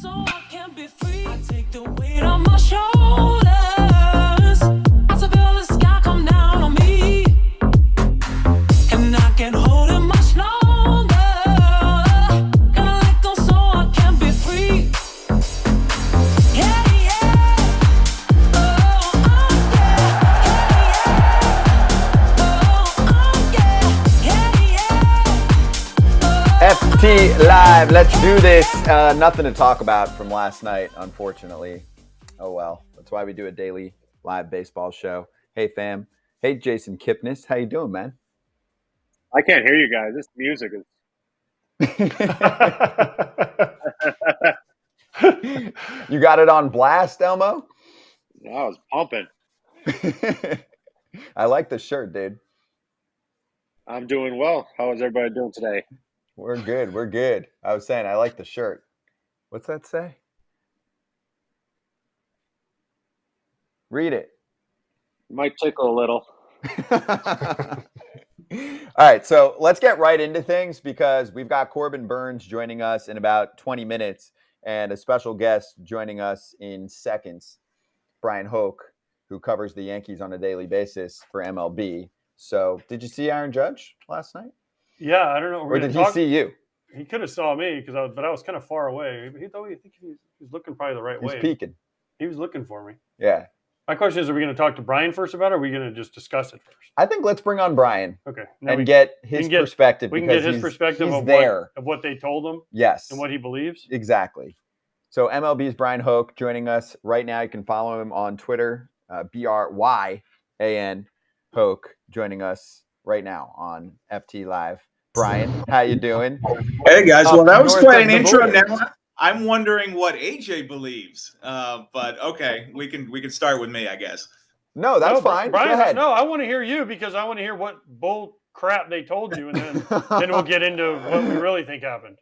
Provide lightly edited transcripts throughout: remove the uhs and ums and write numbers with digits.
So I can be free. I take the weight on my shoulders. I feel the sky come down on me. And I can't hold it much longer. Gonna let go so I can be free. Yeah, yeah. Oh, FT Live, let's do this. Nothing to talk about from last night, unfortunately. Oh well, that's why we do a daily live baseball show. Hey fam, hey Jason Kipnis, how you doing, man? I can't hear you guys. This music is. You got it on blast, Elmo? I was pumping. I like the shirt, dude. I'm doing well. How is everybody doing today? We're good. We're good. I was saying I like the shirt. What's that say? Read it. Might tickle a little. All right, so let's get right into things because we've got Corbin Burnes joining us in about 20 minutes and a special guest joining us in seconds, Bryan Hoch, who covers the Yankees on a daily basis for MLB. So did you see Aaron Judge last night? Yeah, I don't know. Or did he see you? He could have saw me but I was kind of far away. I think he was looking probably the right way. He's peeking. He was looking for me. Yeah. My question is, are we going to talk to Bryan first about it, or are we going to just discuss it first? I think let's bring on Bryan. Okay. And get his perspective. We can get his perspective of what they told him. Yes. And what he believes. Exactly. So MLB's Bryan Hoch joining us right now. You can follow him on Twitter, BRYAN Hoch, joining us right now on FT Live. Bryan, how you doing? Hey guys, well that was quite an intro. Now I'm wondering what AJ believes, but okay, we can start with me, I guess. No, that's fine. Bryan, go ahead. No, I want to hear you because I want to hear what bull crap they told you, and then we'll get into what we really think happened.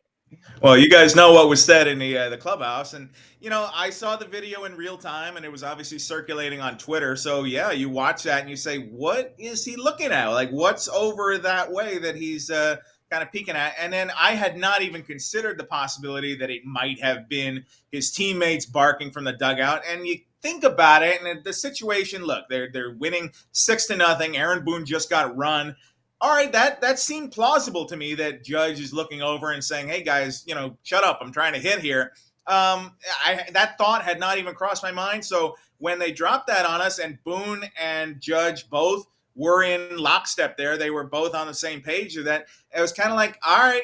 Well, you guys know what was said in the clubhouse, and I saw the video in real time, and it was obviously circulating on Twitter. So yeah, you watch that and you say, what is he looking at? Like, what's over that way that he's kind of peeking at? And then I had not even considered the possibility that it might have been his teammates barking from the dugout. And you think about it, and the situation. Look, they're winning 6-0. Aaron Boone just got run. All right, that seemed plausible to me that Judge is looking over and saying, hey, guys, shut up. I'm trying to hit here. That thought had not even crossed my mind. So when they dropped that on us and Boone and Judge both were in lockstep there, they were both on the same page of that. It was kind of like, all right,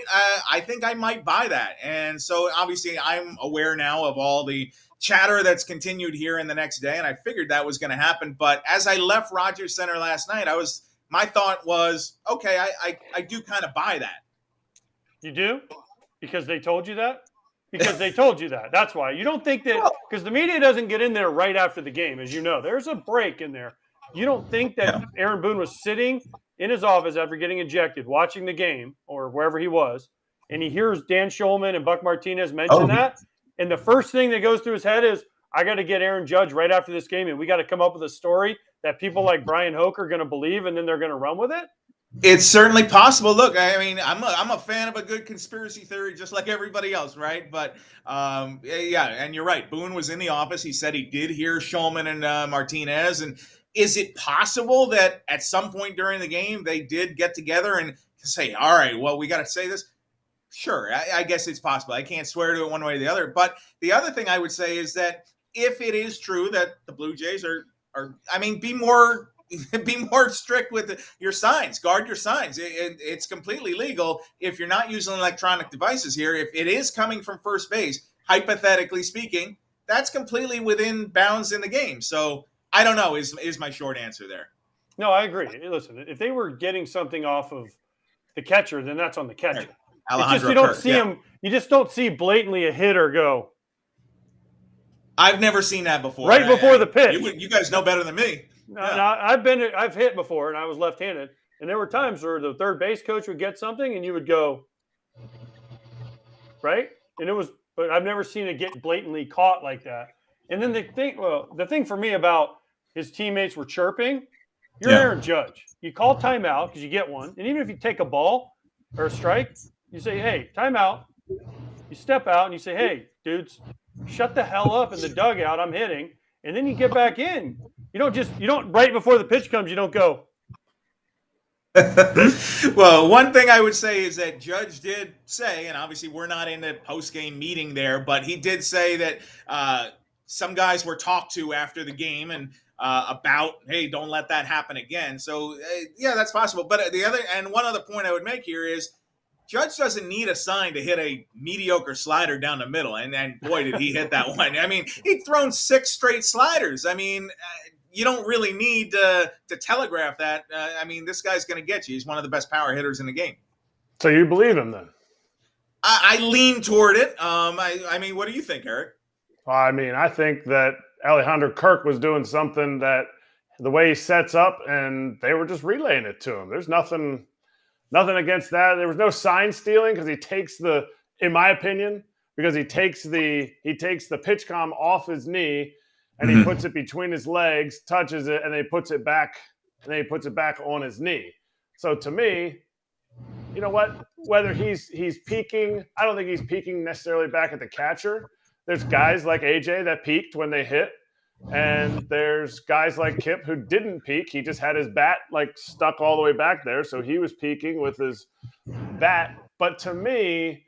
I think I might buy that. And so obviously I'm aware now of all the chatter that's continued here in the next day, and I figured that was going to happen. But as I left Rogers Center last night, my thought was, okay, I do kind of buy that. You do? Because they told you that? Because they told you that. That's why. You don't think that – because the media doesn't get in there right after the game, as you know. There's a break in there. You don't think that Aaron Boone was sitting in his office after getting ejected, watching the game or wherever he was, and he hears Dan Schulman and Buck Martinez mention that, and the first thing that goes through his head is, I got to get Aaron Judge right after this game, and we got to come up with a story that people like Bryan Hoch are going to believe, and then they're going to run with it? It's certainly possible. Look, I mean, I'm a fan of a good conspiracy theory, just like everybody else, right? But yeah, and you're right. Boone was in the office. He said he did hear Schulman and Martinez. And is it possible that at some point during the game they did get together and say, all right, well, we got to say this? Sure, I guess it's possible. I can't swear to it one way or the other. But the other thing I would say is that if it is true that the Blue Jays are be more strict with your signs. Guard your signs. It's completely legal if you're not using electronic devices here. If it is coming from first base, hypothetically speaking, that's completely within bounds in the game. So I don't know is my short answer there. No, I agree. Listen, if they were getting something off of the catcher, then that's on the catcher. It's just you don't see him. You just don't see blatantly a hitter go. I've never seen that before. Right before the pitch. You guys know better than me. No, I've hit before, and I was left-handed, and there were times where the third base coach would get something, and you would go, right? And but I've never seen it get blatantly caught like that. And then the thing for me about his teammates were chirping. You're Aaron Judge. You call timeout because you get one, and even if you take a ball or a strike, you say, "Hey, timeout." You step out and you say, "Hey, dudes, shut the hell up in the dugout. I'm hitting, and then you get back in. You don't right before the pitch comes. You don't go. Well, one thing I would say is that Judge did say, and obviously we're not in the post-game meeting there, but he did say that some guys were talked to after the game and about, hey, don't let that happen again. So yeah, that's possible. But one other point I would make here is Judge doesn't need a sign to hit a mediocre slider down the middle, and boy, did he hit that one. I mean, he'd thrown 6 straight sliders. I mean, you don't really need to telegraph that. I mean, this guy's going to get you. He's one of the best power hitters in the game. So you believe him then? I lean toward it. I mean, what do you think, Eric? I mean, I think that Alejandro Kirk was doing something that the way he sets up, and they were just relaying it to him. There's nothing against that. There was no sign stealing because he takes in my opinion, because he takes the pitch comm off his knee and he puts it between his legs, touches it, and then he puts it back on his knee. So to me, you know what? Whether he's peaking, I don't think he's peaking necessarily back at the catcher. There's guys like AJ that peaked when they hit, and there's guys like Kip who didn't peak. He just had his bat like stuck all the way back there, so he was peaking with his bat. But to me,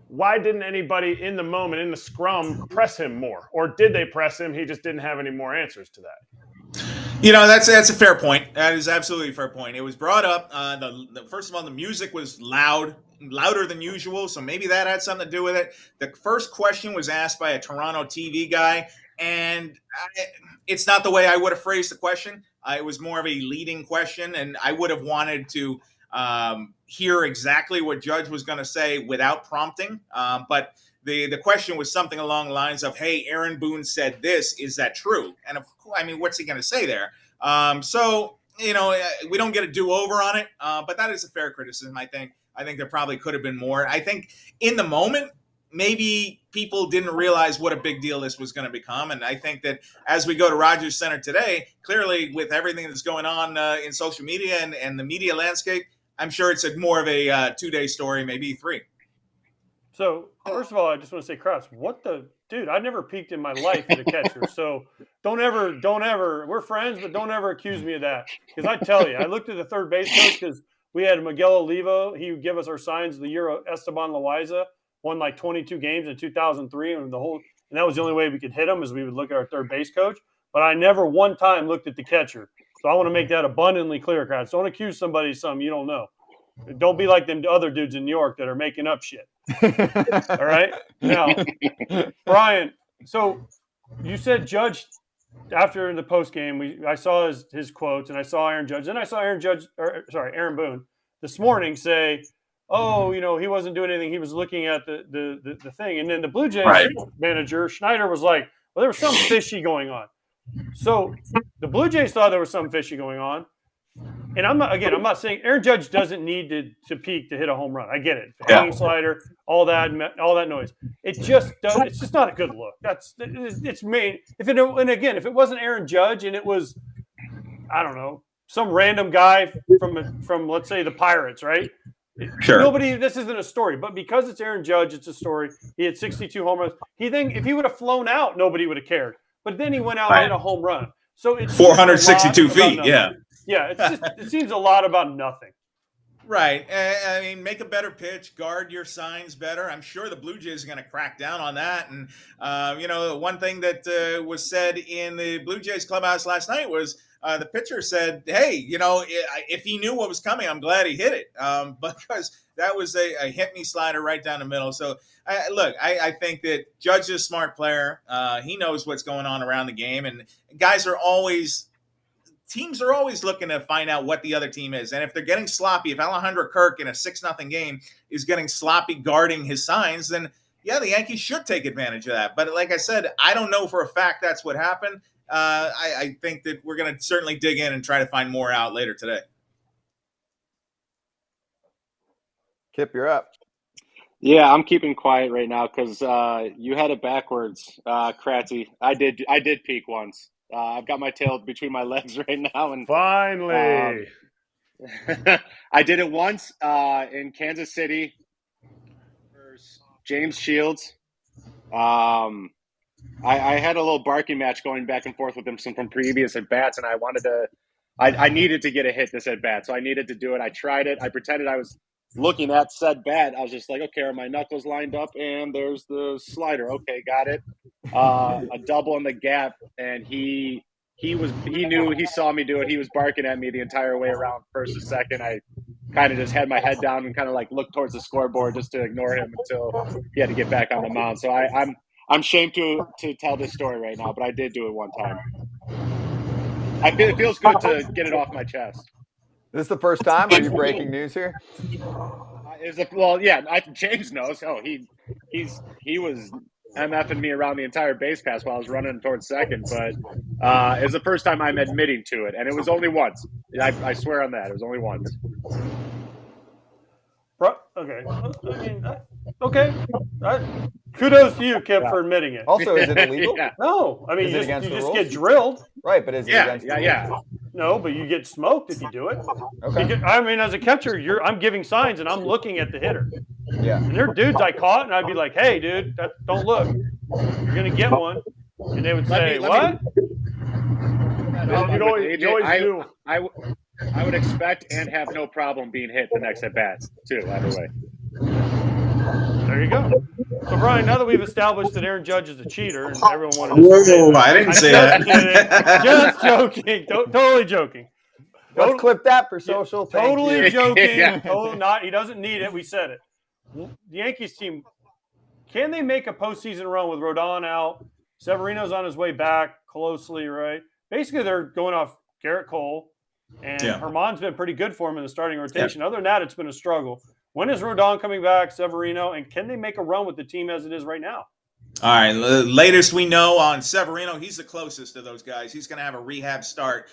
why didn't anybody in the moment, in the scrum, press him more? Or did they press him? He just didn't have any more answers to that. You know, that's a fair point. That is absolutely a fair point. It was brought up. First of all, the music was louder than usual, so maybe that had something to do with it. The first question was asked by a Toronto TV guy, and it's not the way I would have phrased the question. It was more of a leading question, and I would have wanted to hear exactly what Judge was going to say without prompting. But the question was something along the lines of, hey, Aaron Boone said this. Is that true? And of course, I mean, what's he going to say there? So, you know, we don't get a do-over on it, but that is a fair criticism, I think. I think there probably could have been more. I think in the moment, maybe people didn't realize what a big deal this was going to become. And I think that as we go to Rogers Center today, clearly with everything that's going on in social media and the media landscape, I'm sure it's more of a 2-day story, maybe 3. So, first of all, I just want to say, Krause, dude, I never peaked in my life at a catcher. So don't ever, we're friends, but don't ever accuse me of that. Because I tell you, I looked at the third base coach because we had Miguel Olivo. He would give us our signs the year Esteban Loaiza won like 22 games in 2003. And that was the only way we could hit him is we would look at our third base coach. But I never one time looked at the catcher. So I want to make that abundantly clear, Krause. Don't accuse somebody of something you don't know. Don't be like them other dudes in New York that are making up shit. All right? Now, Bryan, so you said Judge after the post game, I saw his quotes and I saw Aaron Judge. Then I saw Aaron Boone this morning say, oh, you know, he wasn't doing anything. He was looking at the thing. And then the Blue Jays manager, Schneider, was like, well, there was something fishy going on. So the Blue Jays thought there was something fishy going on. And I'm not saying Aaron Judge doesn't need to peak to hit a home run. I get it. Hanging slider, all that noise. It's just not a good look. It's main. If it wasn't Aaron Judge and it was, I don't know, some random guy from let's say the Pirates, right? Sure. This isn't a story, but because it's Aaron Judge, it's a story. He had 62 home runs. If he would have flown out, nobody would have cared. But then he went out and hit a home run. So it's 462 feet. Yeah. Yeah, it seems a lot about nothing. Right. I mean, make a better pitch, guard your signs better. I'm sure the Blue Jays are going to crack down on that. And, you know, one thing that was said in the Blue Jays clubhouse last night was the pitcher said, hey, you know, if he knew what was coming, I'm glad he hit it because that was a hit-me slider right down the middle. So, I think that Judge is a smart player. He knows what's going on around the game. And teams are always looking to find out what the other team is. And if they're getting sloppy, if Alejandro Kirk in a 6-0 game is getting sloppy guarding his signs, then, yeah, the Yankees should take advantage of that. But like I said, I don't know for a fact that's what happened. I think that we're going to certainly dig in and try to find more out later today. Kip, you're up. Yeah, I'm keeping quiet right now because you had it backwards, Kratzy. I did peak once. I've got my tail between my legs right now, and finally, I did it once in Kansas City versus James Shields. I had a little barking match going back and forth with him from previous at bats, and I needed to get a hit this at bat, so I needed to do it. I tried it. I pretended I was looking at said bat. I was just like, okay, are my knuckles lined up? And there's the slider. Okay, got it. A double in the gap, and he saw me do it. He was barking at me the entire way around, first to second. I kind of just had my head down and kind of like looked towards the scoreboard just to ignore him until he had to get back on the mound. So I'm ashamed to tell this story right now, but I did do it one time. It feels good to get it off my chest. This is the first time? Are you breaking news here? James knows. Oh, he was MFing me around the entire base pass while I was running towards second, but it was the first time I'm admitting to it, and it was only once. I swear on that, it was only once. Okay. Okay. Kudos to you, Kip, for admitting it. Also, is it illegal? Yeah. No, I mean, Is it you against the just rules? get drilled. Right, but is it against the rules? Yeah. No, but you get smoked if you do it. Okay. I mean, as a catcher, I'm giving signs and I'm looking at the hitter. Yeah. And there are dudes I caught, and I'd be like, "Hey, dude, don't look. You're gonna get one." And they would say, "What?" You always do. I would expect and have no problem being hit the next at bat too. Either way. There you go. So, Brian, now that we've established that Aaron Judge is a cheater, and everyone wanted to say Whoa, I didn't say that. Just joking. Totally joking. Let's clip that for social. Thank Totally you. joking. Yeah. Totally not. He doesn't need it. We said it. The Yankees team, can they make a postseason run with Rodon out? Severino's on his way back closely, right? Basically, they're going off Garrett Cole, and Herman's been pretty good for him in the starting rotation. Other than that, it's been a struggle. When is Rodon coming back, Severino, and can they make a run with the team as it is right now? All right, latest we know on Severino, he's the closest of those guys. He's going to have a rehab start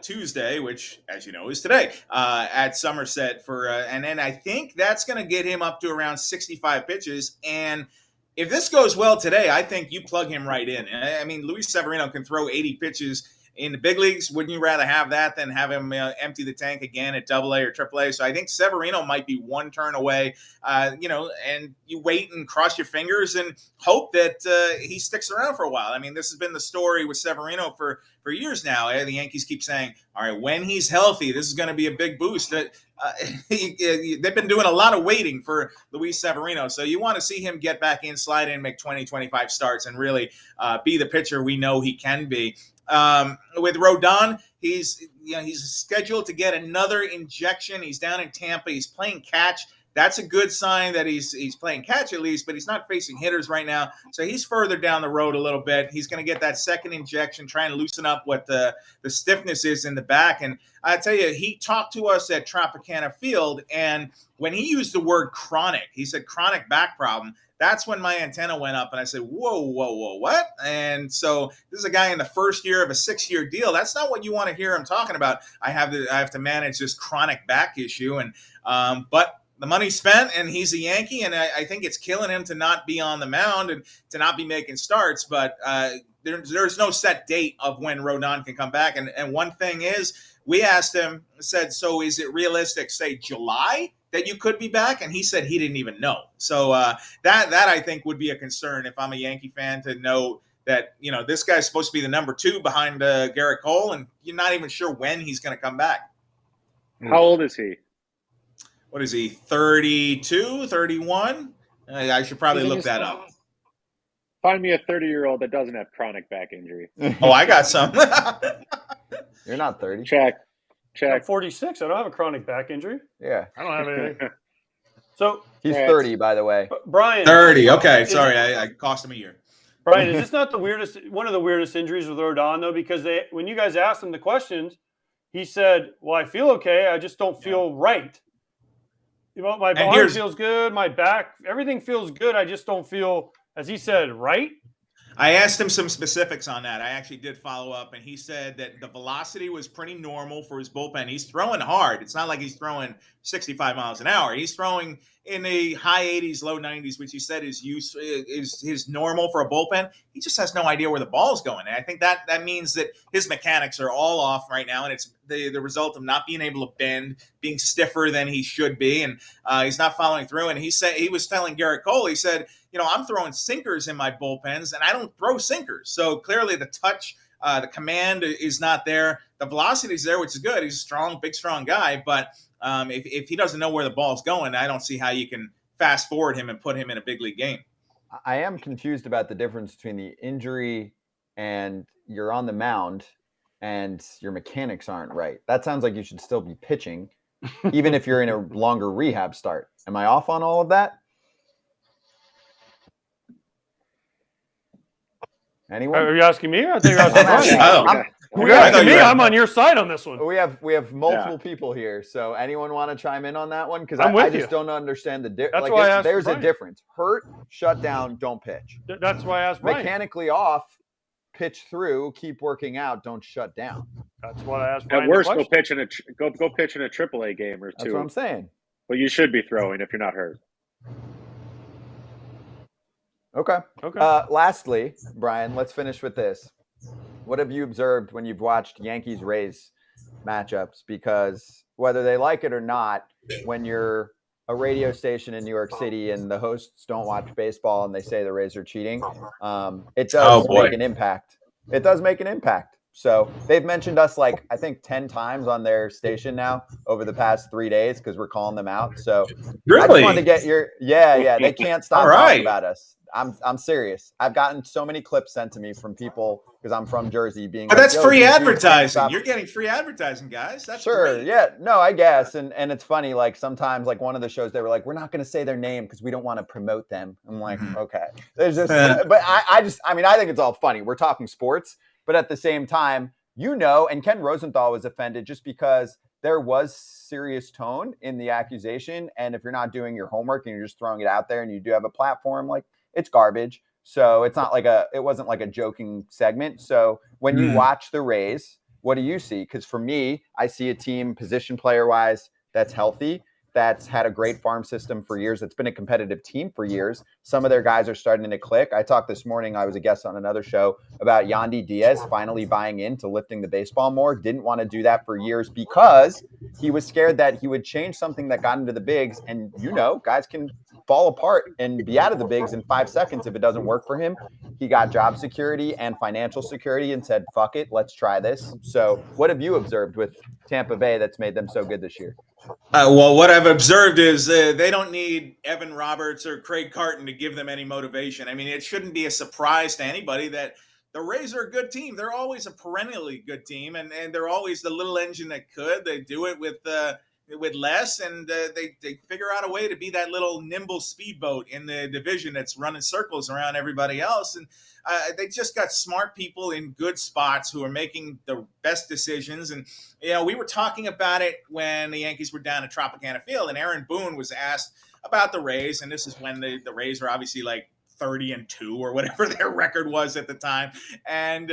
Tuesday, which, as you know, is today at Somerset and then I think that's going to get him up to around 65 pitches. And if this goes well today, I think you plug him right in. I mean, Luis Severino can throw 80 pitches in the big leagues. Wouldn't you rather have that than have him empty the tank again at AA or AAA? So I think Severino might be one turn away, and you wait and cross your fingers and hope that he sticks around for a while. I mean, this has been the story with Severino for years now. The Yankees keep saying, all right, when he's healthy, this is going to be a big boost. They've been doing a lot of waiting for Luis Severino. So you want to see him get back in, slide in, make 20, 25 starts, and really be the pitcher we know he can be. With Rodon, he's scheduled to get another injection. He's down in Tampa. He's playing catch. That's a good sign that he's playing catch at least, but he's not facing hitters right now. So he's further down the road a little bit. He's going to get that second injection, try and loosen up what the stiffness is in the back. And I tell you, he talked to us at Tropicana Field, and when he used the word chronic, he said chronic back problem. That's when my antenna went up, and I said, whoa, what? And so this is a guy in the first year of a 6-year deal. That's not what you want to hear him talking about. I have to manage this chronic back issue, and but the money's spent, and he's a Yankee, and I think it's killing him to not be on the mound and to not be making starts. But there's no set date of when Rodon can come back. And one thing is, we asked him, said, so is it realistic, say July, that you could be back? And he said he didn't even know. So that I think would be a concern if I'm a Yankee fan, to know that, this guy's supposed to be the number 2 behind Garrett Cole, and you're not even sure when he's going to come back. How old is he? What is he, 32, 31? I should probably look that up. Find me a 30-year-old that doesn't have chronic back injury. Oh, I got some. You're not 30. Check. I'm 46. I don't have a chronic back injury. Yeah. I don't have anything. So He's 30, by the way. Brian. 30. Okay. Sorry. I cost him a year. Brian, is this not one of the weirdest injuries with Rodon, though? Because when you guys asked him the questions, he said, well, I feel okay. I just don't feel right. My arm feels good. My back, everything feels good. I just don't feel, as he said, right. I asked him some specifics on that. I actually did follow up, and he said that the velocity was pretty normal for his bullpen. He's throwing hard. It's not like he's throwing 65 miles an hour. He's throwing in the high 80s, low 90s, which he said is his normal for a bullpen. He just has no idea where the ball's going. And I think that means that his mechanics are all off right now, and it's the result of not being able to bend, being stiffer than he should be, and he's not following through. And he was telling Garrett Cole, he said, I'm throwing sinkers in my bullpens, and I don't throw sinkers. So clearly the touch, the command is not there. The velocity is there, which is good. He's a strong, big, strong guy. But if he doesn't know where the ball's going, I don't see how you can fast forward him and put him in a big league game. I am confused about the difference between the injury and you're on the mound and your mechanics aren't right. That sounds like you should still be pitching, even if you're in a longer rehab start. Am I off on all of that? Anyone? Are you asking me? I think you're asking Bryan. Oh, You're asking me. I'm on your side on this one. We have multiple people here, so anyone want to chime in on that one? Because I'm with I just you. don't understand the difference. That's why I asked there's a Bryan. difference. Hurt, shut down, don't pitch. That's why I asked Bryan. Mechanically off, pitch through, keep working out, don't shut down. That's what I asked Bryan. At worst, go pitch in a AAA game or two. That's what I'm saying. But you should be throwing if you're not hurt. Okay. Okay. Lastly, Bryan, let's finish with this. What have you observed when you've watched Yankees-Rays matchups? Because whether they like it or not, when you're a radio station in New York City and the hosts don't watch baseball and they say the Rays are cheating, it does make an impact. It does make an impact. So they've mentioned us like, I think 10 times on their station now over the past 3 days because we're calling them out. So Really? I just wanted to get your they can't stop talking about us. I'm serious. I've gotten so many clips sent to me from people because I'm from Jersey being But like, that's free dude, advertising. You're getting free advertising, guys. That's sure. great. Yeah. No, I guess. And it's funny, like sometimes like one of the shows they were like, we're not going to say their name because we don't want to promote them. I'm like, okay. There's just but I think it's all funny. We're talking sports, but at the same time, and Ken Rosenthal was offended just because there was serious tone in the accusation. And if you're not doing your homework and you're just throwing it out there and you do have a platform, like it's garbage. So it wasn't like a joking segment. So when you watch the Rays, what do you see? Because for me, I see a team position player wise that's healthy, that's had a great farm system for years, that's been a competitive team for years. Some of their guys are starting to click. I talked this morning, I was a guest on another show about Yandy Diaz finally buying into lifting the baseball more. Didn't want to do that for years because he was scared that he would change something that got into the bigs. And guys can fall apart and be out of the bigs in 5 seconds if it doesn't work for him. He got job security and financial security and said, fuck it, let's try this. So what have you observed with Tampa Bay that's made them so good this year? Well, what I've observed is they don't need Evan Roberts or Craig Carton to give them any motivation. I mean, it shouldn't be a surprise to anybody that the Rays are a good team. They're always a perennially good team, and they're always the little engine that could. They do it with less, and they figure out a way to be that little nimble speedboat in the division that's running circles around everybody else. And they just got smart people in good spots who are making the best decisions. And we were talking about it when the Yankees were down at Tropicana Field, and Aaron Boone was asked about the Rays, and this is when the Rays were obviously like 30-2 or whatever their record was at the time. And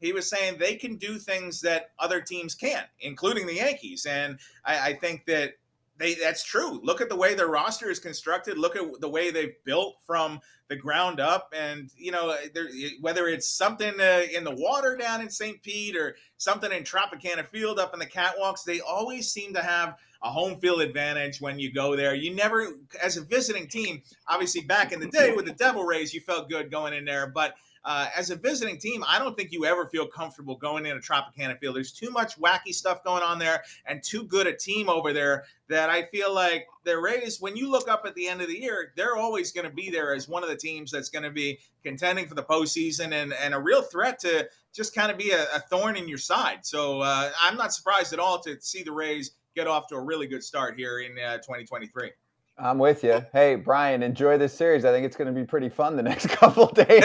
he was saying they can do things that other teams can't, including the Yankees. And I think that that's true. Look at the way their roster is constructed. Look at the way they've built from the ground up. And, whether it's something in the water down in St. Pete or something in Tropicana Field up in the catwalks, they always seem to have a home field advantage when you go there. You never, as a visiting team, obviously back in the day with the Devil Rays, you felt good going in there. But as a visiting team, I don't think you ever feel comfortable going in a Tropicana Field. There's too much wacky stuff going on there and too good a team over there that I feel like the Rays, when you look up at the end of the year, they're always going to be there as one of the teams that's going to be contending for the postseason and a real threat to just kind of be a thorn in your side. So I'm not surprised at all to see the Rays get off to a really good start here in 2023. I'm with you. Hey, Bryan, enjoy this series. I think it's going to be pretty fun the next couple of days.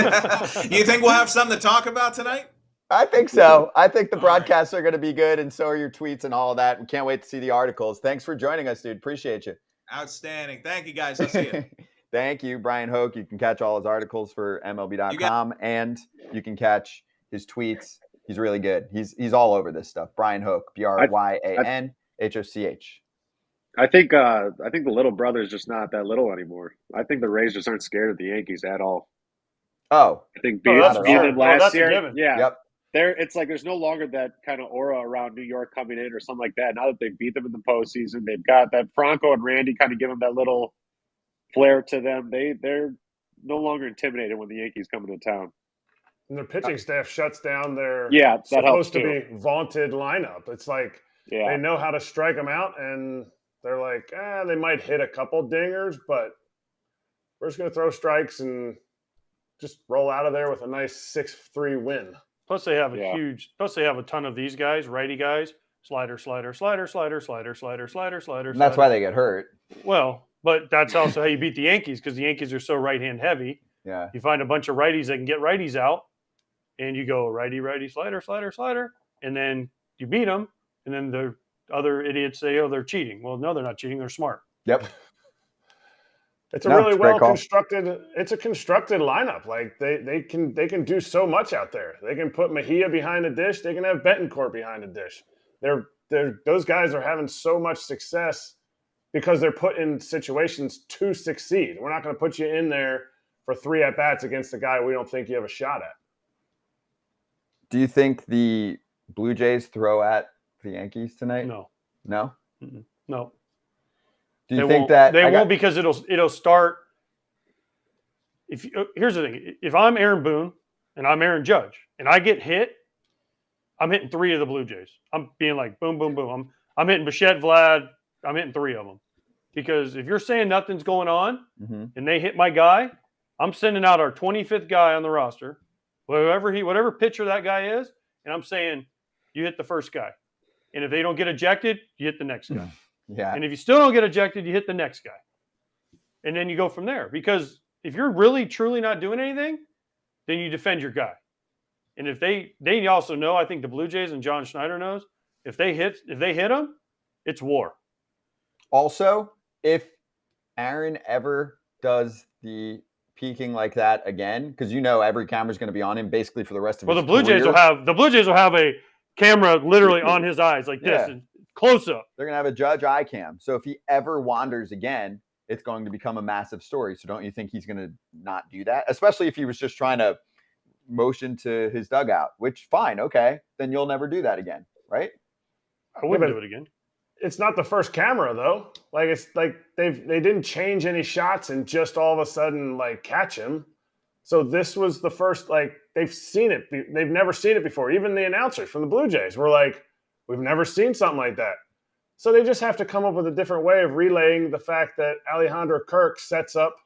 You think we'll have something to talk about tonight? I think so. I think the broadcasts are going to be good, and so are your tweets and all of that. We can't wait to see the articles. Thanks for joining us, dude. Appreciate you. Outstanding. Thank you, guys. I'll see you. Thank you, Bryan Hoch. You can catch all his articles for MLB.com, and you can catch his tweets. He's really good. He's all over this stuff. Bryan Hoch, BryanHoch. I think the little brother's just not that little anymore. I think the Rays just aren't scared of the Yankees at all. Oh, I think Oh, beating that's them for sure. last That's a year. given. Yeah. yep. it's like there's no longer that kind of aura around New York coming in or something like that. Now that they beat them in the postseason, they've got that Franco and Randy kind of give them that little flair to them. They're no longer intimidated when the Yankees come into town. And their pitching staff shuts down their that helps supposed to too. be vaunted lineup. It's like they know how to strike them out, and they're like, they might hit a couple dingers, but we're just going to throw strikes and just roll out of there with a nice 6-3 win. Plus they have a ton of these guys, righty guys, slider, slider, slider, slider, slider, slider, slider, slider. And that's why they get hurt. Well, but that's also how you beat the Yankees, because the Yankees are so right-hand heavy. Yeah. You find a bunch of righties that can get righties out, and you go righty, righty, slider, slider, slider, and then you beat them, and then the other idiots say, oh, they're cheating. Well, no, they're not cheating. They're smart. Yep. It's a really well constructed. It's a constructed lineup. Like they can do so much out there. They can put Mejia behind the dish. They can have Betancourt behind the dish. Those guys are having so much success because they're put in situations to succeed. We're not going to put you in there for 3 at-bats against a guy we don't think you have a shot at. Do you think the Blue Jays throw at the Yankees tonight? No. No? Mm-mm. No. Do you think that they won't, because it'll start. Here's the thing: if I'm Aaron Boone and I'm Aaron Judge and I get hit, I'm hitting 3 of the Blue Jays. I'm being like boom, boom, boom. I'm hitting Bichette, Vlad. I'm hitting 3 of them, because if you're saying nothing's going on and they hit my guy, I'm sending out our 25th guy on the roster, whatever pitcher that guy is, and I'm saying you hit the first guy, and if they don't get ejected, you hit the next guy. Yeah. And if you still don't get ejected, you hit the next guy. And then you go from there. Because if you're really, truly not doing anything, then you defend your guy. And if they also know, I think the Blue Jays and John Schneider knows, if they hit him, it's war. Also, if Aaron ever does the peeking like that again, because every camera's going to be on him basically for the rest of his the Blue career. The Blue Jays will have a camera literally on his eyes like this. And close up. They're going to have a judge eye cam. So if he ever wanders again, it's going to become a massive story. So don't you think he's going to not do that? Especially if he was just trying to motion to his dugout, which fine. Okay. Then you'll never do that again. Right? I wouldn't do it again. It's not the first camera though. Like it's like they didn't change any shots and just all of a sudden like catch him. So this was the first, like they've seen it. They've never seen it before. Even the announcers from the Blue Jays were like, we've never seen something like that. So they just have to come up with a different way of relaying the fact that Alejandro Kirk sets up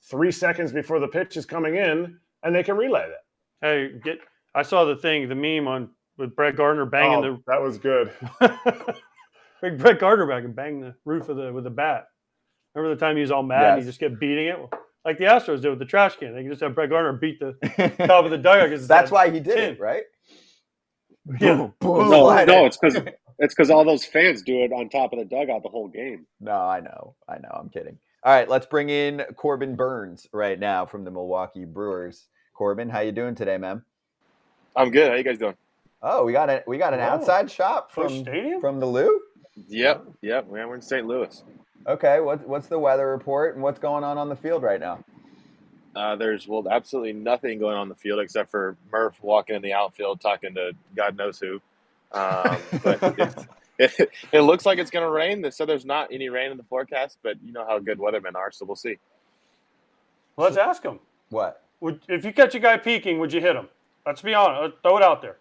3 seconds before the pitch is coming in, and they can relay that. Hey, I saw the meme with Brett Gardner banging that was good. Big Brett Gardner back and bang the roof with the bat. Remember the time he was all mad and he just kept beating it? Like the Astros did with the trash can. They can just have Brett Gardner beat the top of the dugout. That's why he did it, right? Yeah. No, it's because all those fans do it on top of the dugout the whole game. No, I know. I'm kidding. All right, let's bring in Corbin Burnes right now from the Milwaukee Brewers. Corbin, how you doing today, man? I'm good. How you guys doing? Oh, we got an outside shot from the Lou? Yep. We're in St. Louis. Okay, what's the weather report and what's going on the field right now? There's absolutely nothing going on the field except for Murph walking in the outfield talking to God knows who. But it looks like it's going to rain. They said there's not any rain in the forecast, but you know how good weathermen are, so we'll see. Well, let's ask him. What? If you catch a guy peeking, would you hit him? Let's be honest. Let's throw it out there.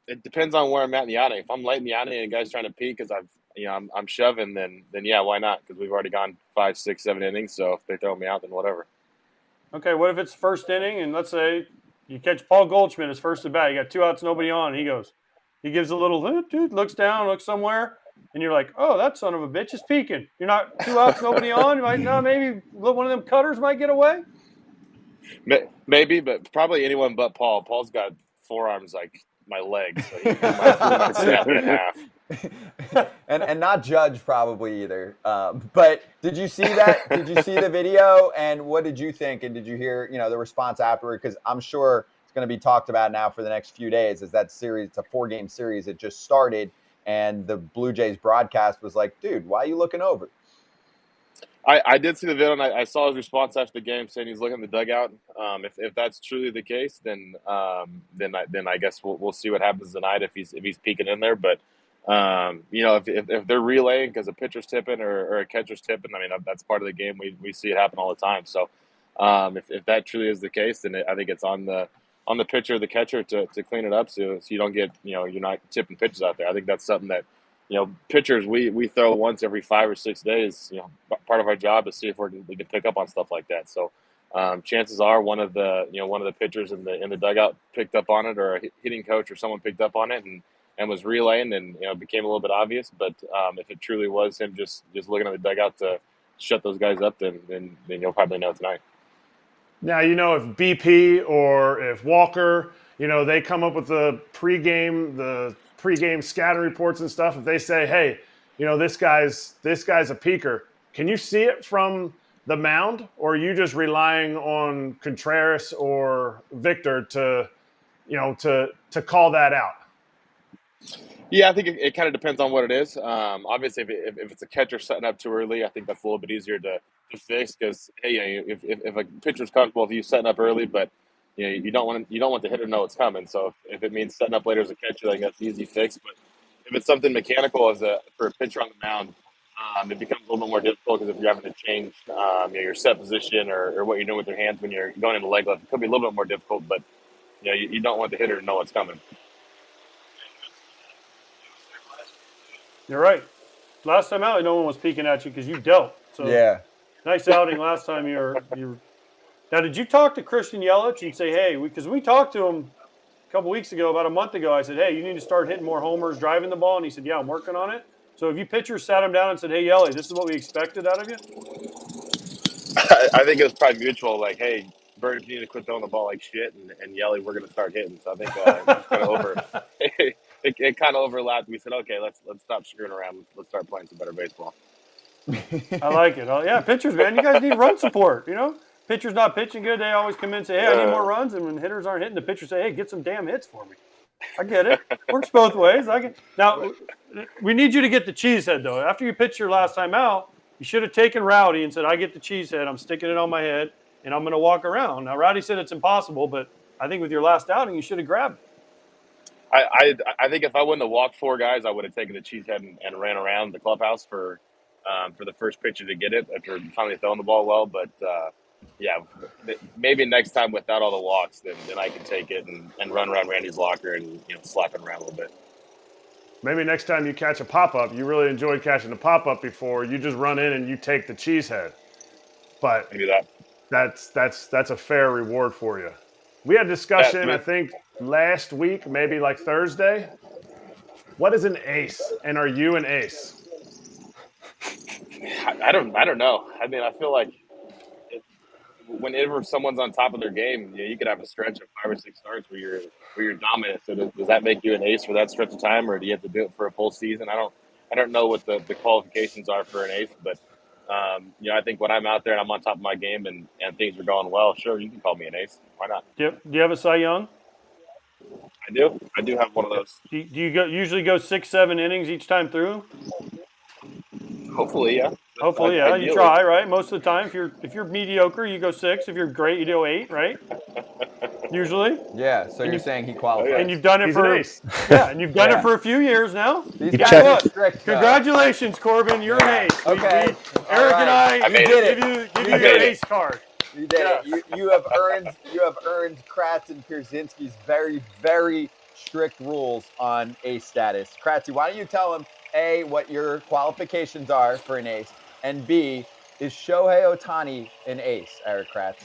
It depends on where I'm at in the outing. If I'm late in the outing and a guy's trying to peek because I'm shoving, then yeah, why not? Because we've already gone 5, 6, 7 innings. So if they throw me out, then whatever. Okay, what if it's first inning and let's say you catch Paul Goldschmidt his first at bat. You got 2 outs, nobody on. And he gives a little dude, looks down, looks somewhere, and you're like, oh, that son of a bitch is peeking. You're not 2 outs, nobody on. Maybe one of them cutters might get away. Maybe, but probably anyone but Paul. Paul's got forearms like my legs, so he might snap it in half. and not Judge probably either. But did you see that? Did you see the video? And what did you think? And did you hear the response afterward? Because I'm sure it's going to be talked about now for the next few days. Is that series? It's a 4-game series. It just started, and the Blue Jays broadcast was like, "Dude, why are you looking over?" I did see the video, and I saw his response after the game saying he's looking at the dugout. If that's truly the case, then I guess we'll see what happens tonight if he's peeking in there. But if they're relaying because a pitcher's tipping or a catcher's tipping, I mean that's part of the game. We see it happen all the time. So if that truly is the case, then I think it's on the pitcher or the catcher to clean it up so you don't get you're not tipping pitches out there. I think that's something that pitchers, we throw once every 5 or 6 days. Part of our job is see if we can pick up on stuff like that. So, chances are one of the pitchers in the dugout picked up on it, or a hitting coach or someone picked up on it and was relaying, and it became a little bit obvious. But if it truly was him just looking at the dugout to shut those guys up, then you'll probably know tonight. Now, if BP or if Walker, they come up with the pregame scatter reports and stuff. If they say, hey, this guy's a peaker, can you see it from the mound, or are you just relying on Contreras or Victor to call that out? Yeah, I think it kind of depends on what it is. Obviously, if it's a catcher setting up too early, I think that's a little bit easier to fix because hey, if a pitcher's comfortable with you setting up early, but you don't want the hitter to know it's coming. So if it means setting up later as a catcher, like that's an easy fix. But if it's something mechanical for a pitcher on the mound, it becomes a little bit more difficult because if you're having to change your set position or what you're doing with your hands when you're going into leg left, it could be a little bit more difficult. But you don't want the hitter to know what's coming. You're right. Last time out, no one was peeking at you because you dealt. So Yeah. Nice outing last time. You Now, did you talk to Christian Yelich and say, hey, because we talked to him a couple weeks ago, about a month ago, I said, hey, you need to start hitting more homers, driving the ball. And he said, yeah, I'm working on it. So have you pitchers sat him down and said, hey, Yelich, this is what we expected out of you? I think it was probably mutual. Like, hey, Burnes, you need to quit throwing the ball like shit, and Yelly, we're going to start hitting. So I think it kind of overlapped. We said, okay, let's stop screwing around. Let's start playing some better baseball. I like it. Oh, yeah, pitchers, man, you guys need run support. Pitchers not pitching good, they always come in and say, hey, I need more runs. And when hitters aren't hitting, the pitchers say, hey, get some damn hits for me. I get it. Works both ways. Now, we need you to get the cheesehead, though. After you pitched your last time out, you should have taken Rowdy and said, I get the cheesehead. I'm sticking it on my head, and I'm going to walk around. Now, Rowdy said it's impossible, but I think with your last outing, you should have grabbed it. I think if I wouldn't have walked 4 guys, I would have taken the cheesehead and ran around the clubhouse for the first pitcher to get it after finally throwing the ball well. But, yeah, maybe next time without all the walks, then I can take it and run around Randy's locker and slap him around a little bit. Maybe next time you catch a pop-up, you really enjoyed catching a pop-up before, you just run in and you take the cheesehead. But Maybe that. that's a fair reward for you. We had a discussion, I think, last week, maybe like Thursday. What is an ace, and are you an ace? I don't know. I mean, I feel like whenever someone's on top of their game, you could have a stretch of 5 or 6 starts where you're dominant. So does that make you an ace for that stretch of time, or do you have to do it for a full season? I don't know what the qualifications are for an ace, but I think when I'm out there and I'm on top of my game and things are going well, sure, you can call me an ace. Why not? Do you have a Cy Young? I do. I do have one of those. Do you usually go 6-7 innings each time through? Hopefully, yeah. Hopefully, yeah. You try, right? Most of the time, if you're mediocre, you go 6. If you're great, you go 8, right? Usually. Yeah. So you're saying he qualifies. And you've done it He's for an ace. yeah, and you've done it for a few years now. These guys are strict. Congratulations, Corbin. You're an ace. Okay. Eric and I You did it. give you your ace card. You did it. You have earned Kratz and Pierzynski's very, very strict rules on ace status. Kratzy, why don't you tell him A, what your qualifications are for an ace, and B, is Shohei Ohtani an ace, Eric Kratz?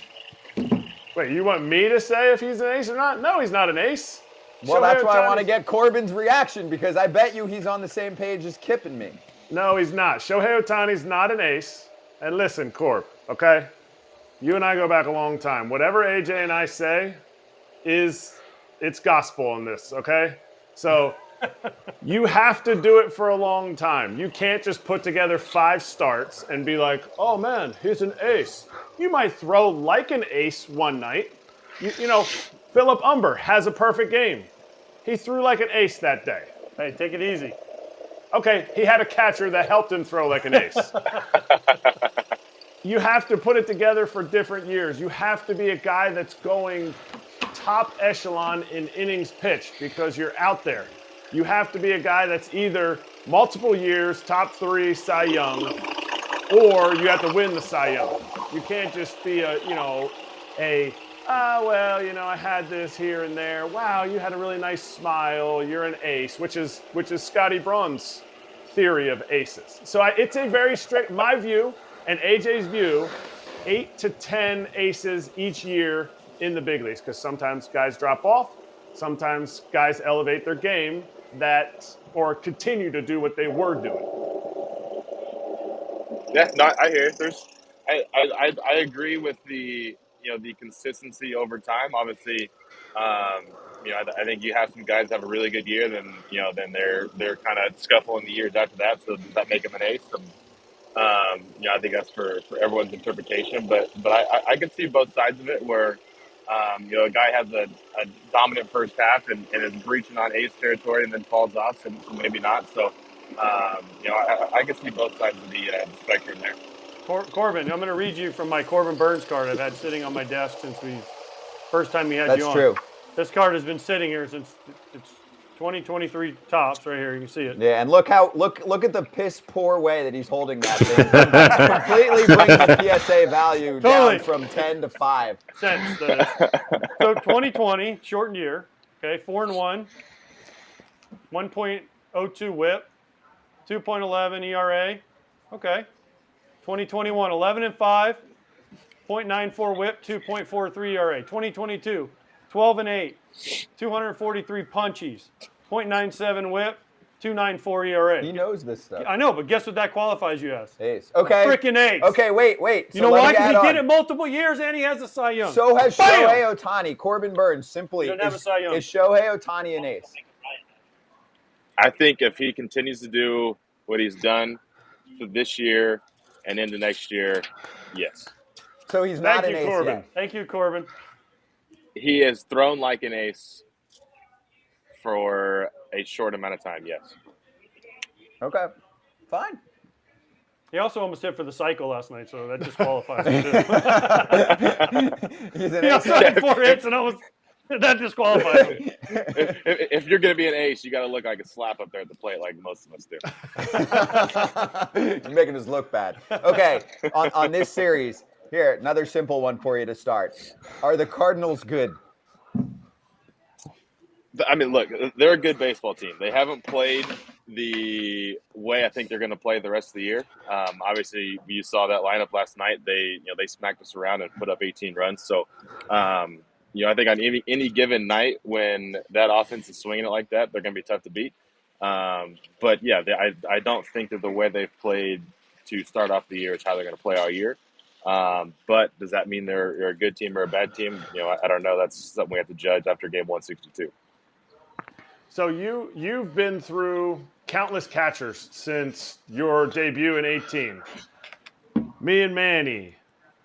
Wait, you want me to say if he's an ace or not? No, he's not an ace. Well, Shohei that's why I want to Ohtani's- get Corbin's reaction, because I bet you he's on the same page as Kip and me. No, he's not. Shohei Ohtani's not an ace. And listen, Corb, okay? You and I go back a long time. Whatever AJ and I say it's gospel on this, okay? So you have to do it for a long time. You can't just put together 5 starts and be like, oh man, he's an ace. You might throw like an ace one night. You know, Philip Umber has a perfect game. He threw like an ace that day. Hey, take it easy. Okay, he had a catcher that helped him throw like an ace. you have to put it together for different years. You have to be a guy that's going top echelon in innings pitched because you're out there. You have to be a guy that's either multiple years, top 3 Cy Young, or you have to win the Cy Young. You can't just be I had this here and there. Wow, you had a really nice smile. You're an ace, which is Scotty Braun's theory of aces. So it's a very strict, my view and AJ's view, 8 to 10 aces each year in the big leagues, because sometimes guys drop off, sometimes guys elevate their game or continue to do what they were doing. Yeah, no, I hear it. I agree with the consistency over time. Obviously, I think you have some guys that have a really good year, then they're kind of scuffling the years after that. So does that make them an ace? I think that's for everyone's interpretation. But I can see both sides of it where a guy has a dominant first half and is breaching on ace territory and then falls off, so maybe not. So I can see both sides of the spectrum there. Corbin, I'm going to read you from my Corbin Burnes card I've had sitting on my desk since first time we had you on. That's true. This card has been sitting here since it's 2023 tops right here. You can see it. Yeah, and look at the piss poor way that he's holding that thing. Completely brings the PSA value down from 10 to 5 cents. So 2020 shortened year. Okay, 4-1, 1.02 WHIP, 2.11 ERA. Okay. 2021 11-5, 0.94 WHIP, 2.43 ERA. 2022 12-8, 243 punchies, 0.97 WHIP, 2.94 ERA. He knows this stuff. I know, but guess what that qualifies you as? Ace. Okay. Freaking ace. Okay, wait. You know why? Because he did it multiple years and he has a Cy Young. So has Bam! Shohei Ohtani. Corbin Burnes simply He doesn't have a Cy Young. Is Shohei Ohtani an ace? I think if he continues to do what he's done for this year and into next year, yes. So he's not an ace Corbin. yet. Thank you, Corbin. He has thrown like an ace for a short amount of time, yes. Okay, fine. He also almost hit for the cycle last night, so that disqualifies him too. He's an He ace. also had 4 hits and that disqualifies him. If you're going to be an ace, you got to look like a slap up there at the plate like most of us do. You're making us look bad. Okay, on this series, here, another simple one for you to start. Are the Cardinals good? I mean, look, they're a good baseball team. They haven't played the way I think they're going to play the rest of the year. Obviously, you saw that lineup last night. They smacked us around and put up 18 runs. So, I think on any given night when that offense is swinging it like that, they're going to be tough to beat. But yeah, I don't think that the way they've played to start off the year is how they're going to play all year. But does that mean they're a good team or a bad team? I don't know. That's something we have to judge after game 162. So you've been through countless catchers since your debut in 18. Me and Manny,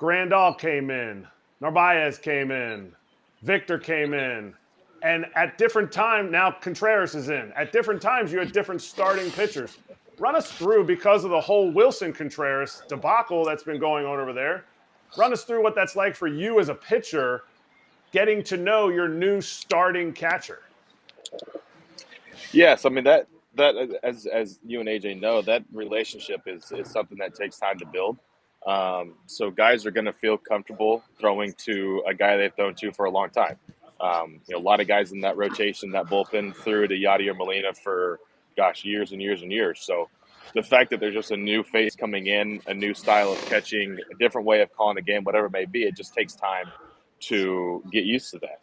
Grandal came in, Narvaez came in, Victor came in, and at different times, now Contreras is in. At different times, you had different starting pitchers. Run us through, because of the whole Wilson-Contreras debacle that's been going on over there, run us through what that's like for you as a pitcher, getting to know your new starting catcher. Yes, I mean that as you and AJ know, that relationship is something that takes time to build. So guys are going to feel comfortable throwing to a guy they've thrown to for a long time. A lot of guys in that rotation, that bullpen, threw to Yadier Molina for years and years and years. So the fact that there's just a new face coming in, a new style of catching, a different way of calling the game, whatever it may be, it just takes time to get used to that.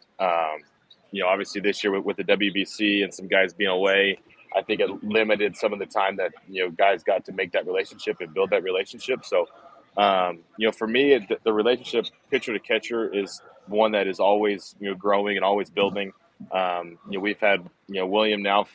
Obviously this year with the WBC and some guys being away, I think it limited some of the time that, guys got to make that relationship and build that relationship. So, for me, the relationship pitcher to catcher is one that is always, growing and always building. We've had, William now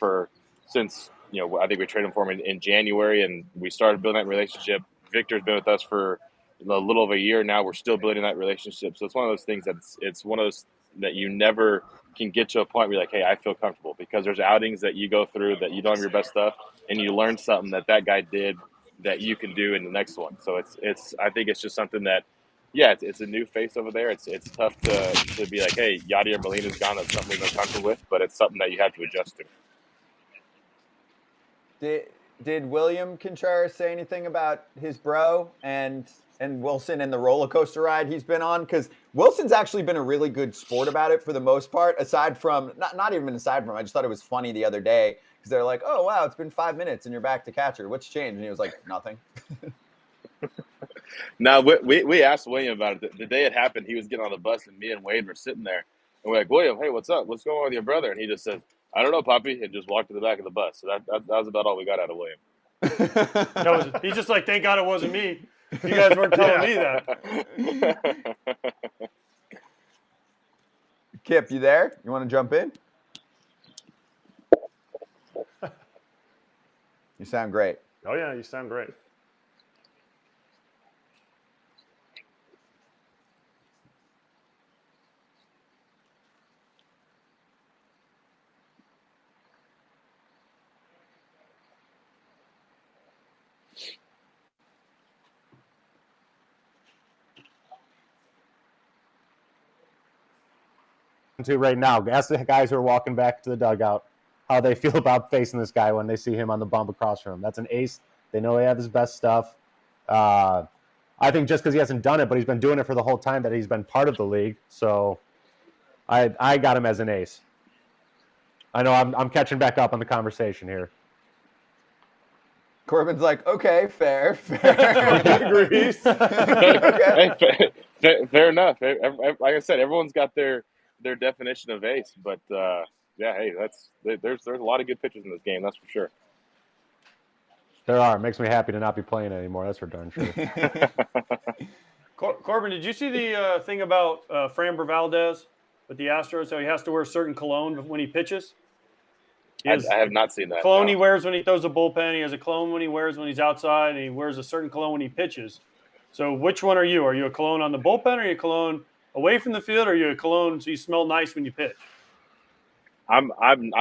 since I think we traded him for him in January, and we started building that relationship. Victor's been with us for a little over a year now. We're still building that relationship. So it's one of those things it's one of those that you never can get to a point where you're like, hey, I feel comfortable, because there's outings that you go through that you don't have your best stuff, and you learn something that guy did that you can do in the next one. So it's I think it's just something that, yeah, it's a new face over there. It's tough to be like, hey, Yadier Molina's gone. That's something we've been comfortable with, but it's something that you have to adjust to. Did William Contreras say anything about his bro and Wilson and the roller coaster ride he's been on? Because Wilson's actually been a really good sport about it for the most part. Aside from not even aside from, I just thought it was funny the other day because they're like, "Oh wow, it's been 5 minutes and you're back to catcher. What's changed?" And he was like, "Nothing." Now we asked William about it the day it happened. He was getting on the bus, and me and Wade were sitting there, and we're like, "William, hey, what's up? What's going on with your brother?" And he just said, "I don't know, Poppy," and just walked to the back of the bus. So that was about all we got out of William. He's just like, thank God it wasn't me. You guys weren't telling me that. Kip, you there? You want to jump in? You sound great. Oh yeah, you sound great. To right now, ask the guys who are walking back to the dugout how they feel about facing this guy when they see him on the bump across from him. That's an ace. They know they have his best stuff. I think just because he hasn't done it, but he's been doing it for the whole time that he's been part of the league. So I got him as an ace. I know I'm catching back up on the conversation here. Corbin's like, okay, fair. Agrees. Okay. Hey, fair enough. Like I said, everyone's got their definition of ace, but yeah, hey, there's a lot of good pitchers in this game, that's for sure. There are. It makes me happy to not be playing anymore. That's for darn sure. Corbin, did you see the thing about Framber Valdez with the Astros? How he has to wear certain cologne when he pitches? I have not seen that. Cologne no. he wears when he throws a bullpen. He has a cologne when he wears when he's outside, and he wears a certain cologne when he pitches. So which one are you? Are you a cologne on the bullpen, or are you a cologne away from the field, or are you a cologne so you smell nice when you pitch? I'm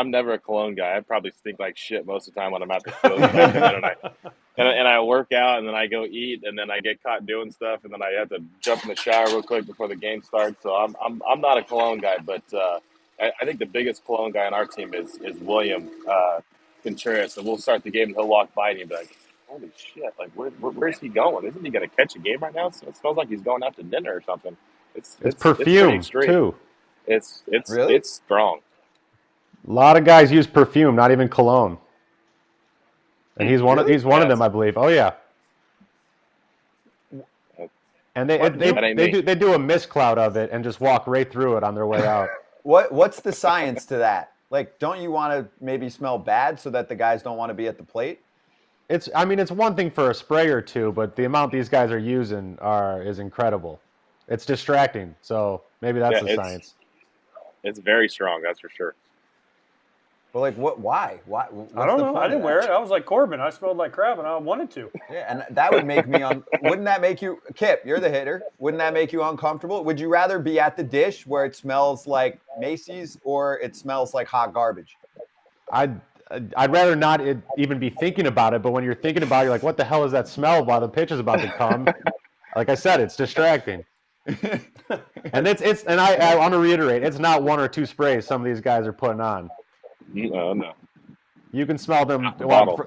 never a cologne guy. I probably stink like shit most of the time when I'm at the field. and I work out, and then I go eat, and then I get caught doing stuff, and then I have to jump in the shower real quick before the game starts. So I'm not a cologne guy, but I think the biggest cologne guy on our team is William Contreras. And we'll start the game, and he'll walk by, and he'll be like, "Holy shit! Like where's he going? Isn't he gonna catch a game right now? So it smells like he's going out to dinner or something." It's perfume pretty extreme. too. It's Really? It's strong. A lot of guys use perfume, not even cologne. And he's one of them, I believe. Oh yeah. And they do a mist cloud of it and just walk right through it on their way out. What's the science to that? Like, don't you want to maybe smell bad so that the guys don't want to be at the plate? It's one thing for a spray or two, but the amount these guys are using is incredible. It's distracting, so maybe that's the science. It's very strong, that's for sure. But like, why? I don't know. I didn't wear it. I was like Corbin. I smelled like crap, and I wanted to. Yeah, and that would make me wouldn't that make you, Kip? You're the hitter. Wouldn't that make you uncomfortable? Would you rather be at the dish where it smells like Macy's or it smells like hot garbage? I'd rather not even be thinking about it. But when you're thinking about it, you're like, what the hell is that smell while the pitch is about to come? Like I said, it's distracting. And I want to reiterate, it's not one or two sprays some of these guys are putting on. No. You can smell them.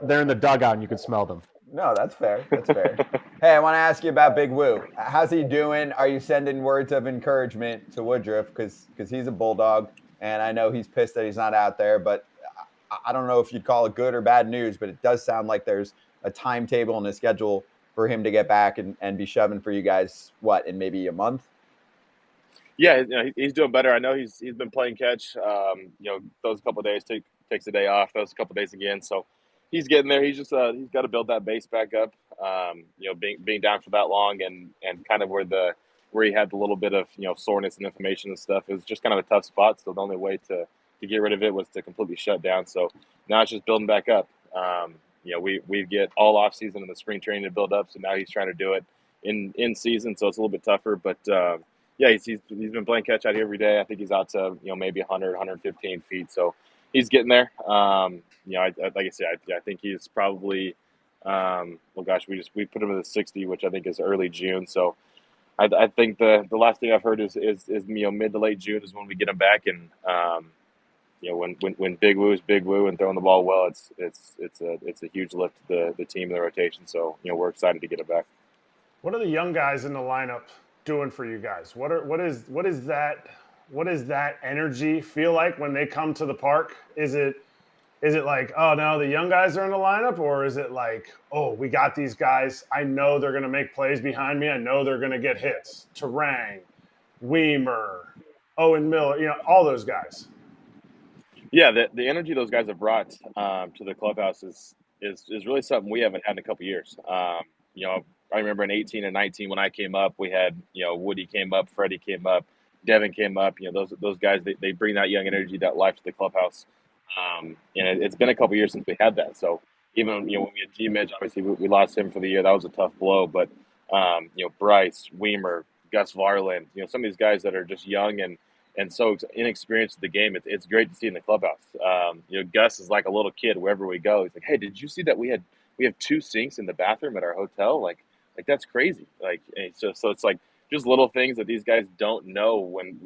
They're in the dugout, and you can smell them. No, that's fair. That's fair. Hey, I want to ask you about Big Woo. How's he doing? Are you sending words of encouragement to Woodruff because he's a Bulldog, and I know he's pissed that he's not out there. But I don't know if you'd call it good or bad news, but it does sound like there's a timetable and a schedule for him to get back and be shoving for you guys. What, in maybe a month? Yeah, he's doing better. I know he's been playing catch. Those couple of days takes a day off. Those couple of days again. So he's getting there. He's just he's got to build that base back up. Being down for that long and kind of where he had the little bit of soreness and inflammation and stuff, it was just kind of a tough spot. So the only way to get rid of it was to completely shut down. So now it's just building back up. We get all off season and the spring training to build up. So now he's trying to do it in season. So it's a little bit tougher, but. Yeah, he's been playing catch out here every day. I think he's out to maybe 100, 115 feet. So he's getting there. Like I said, I think he's probably Well, gosh, we put him in the 60, which I think is early June. So I think the last thing I've heard is mid to late June is when we get him back. And when Big Woo's Big Woo and throwing the ball well, it's a huge lift to the team and the rotation. So we're excited to get him back. What are the young guys in the lineup doing for you guys? What is that energy feel like when they come to the park? Is it like, oh no, the young guys are in the lineup, or is it like, oh, we got these guys, I know they're going to make plays behind me, I know they're going to get hits? Terang, Weimer, Owen Miller, all those guys. Yeah, the energy those guys have brought to the clubhouse is really something we haven't had in a couple years. I remember in 18 and 19 when I came up, we had Woody came up, Freddie came up, Devin came up. Those guys they bring that young energy, that life to the clubhouse. And it's been a couple years since we had that. So even when we had G-Midge, obviously we lost him for the year. That was a tough blow. But Bryce, Weimer, Gus Varland, some of these guys that are just young and so inexperienced in the game. It's great to see in the clubhouse. Gus is like a little kid wherever we go. He's like, hey, did you see that we have 2 sinks in the bathroom at our hotel? Like that's crazy. So it's like just little things that these guys don't know when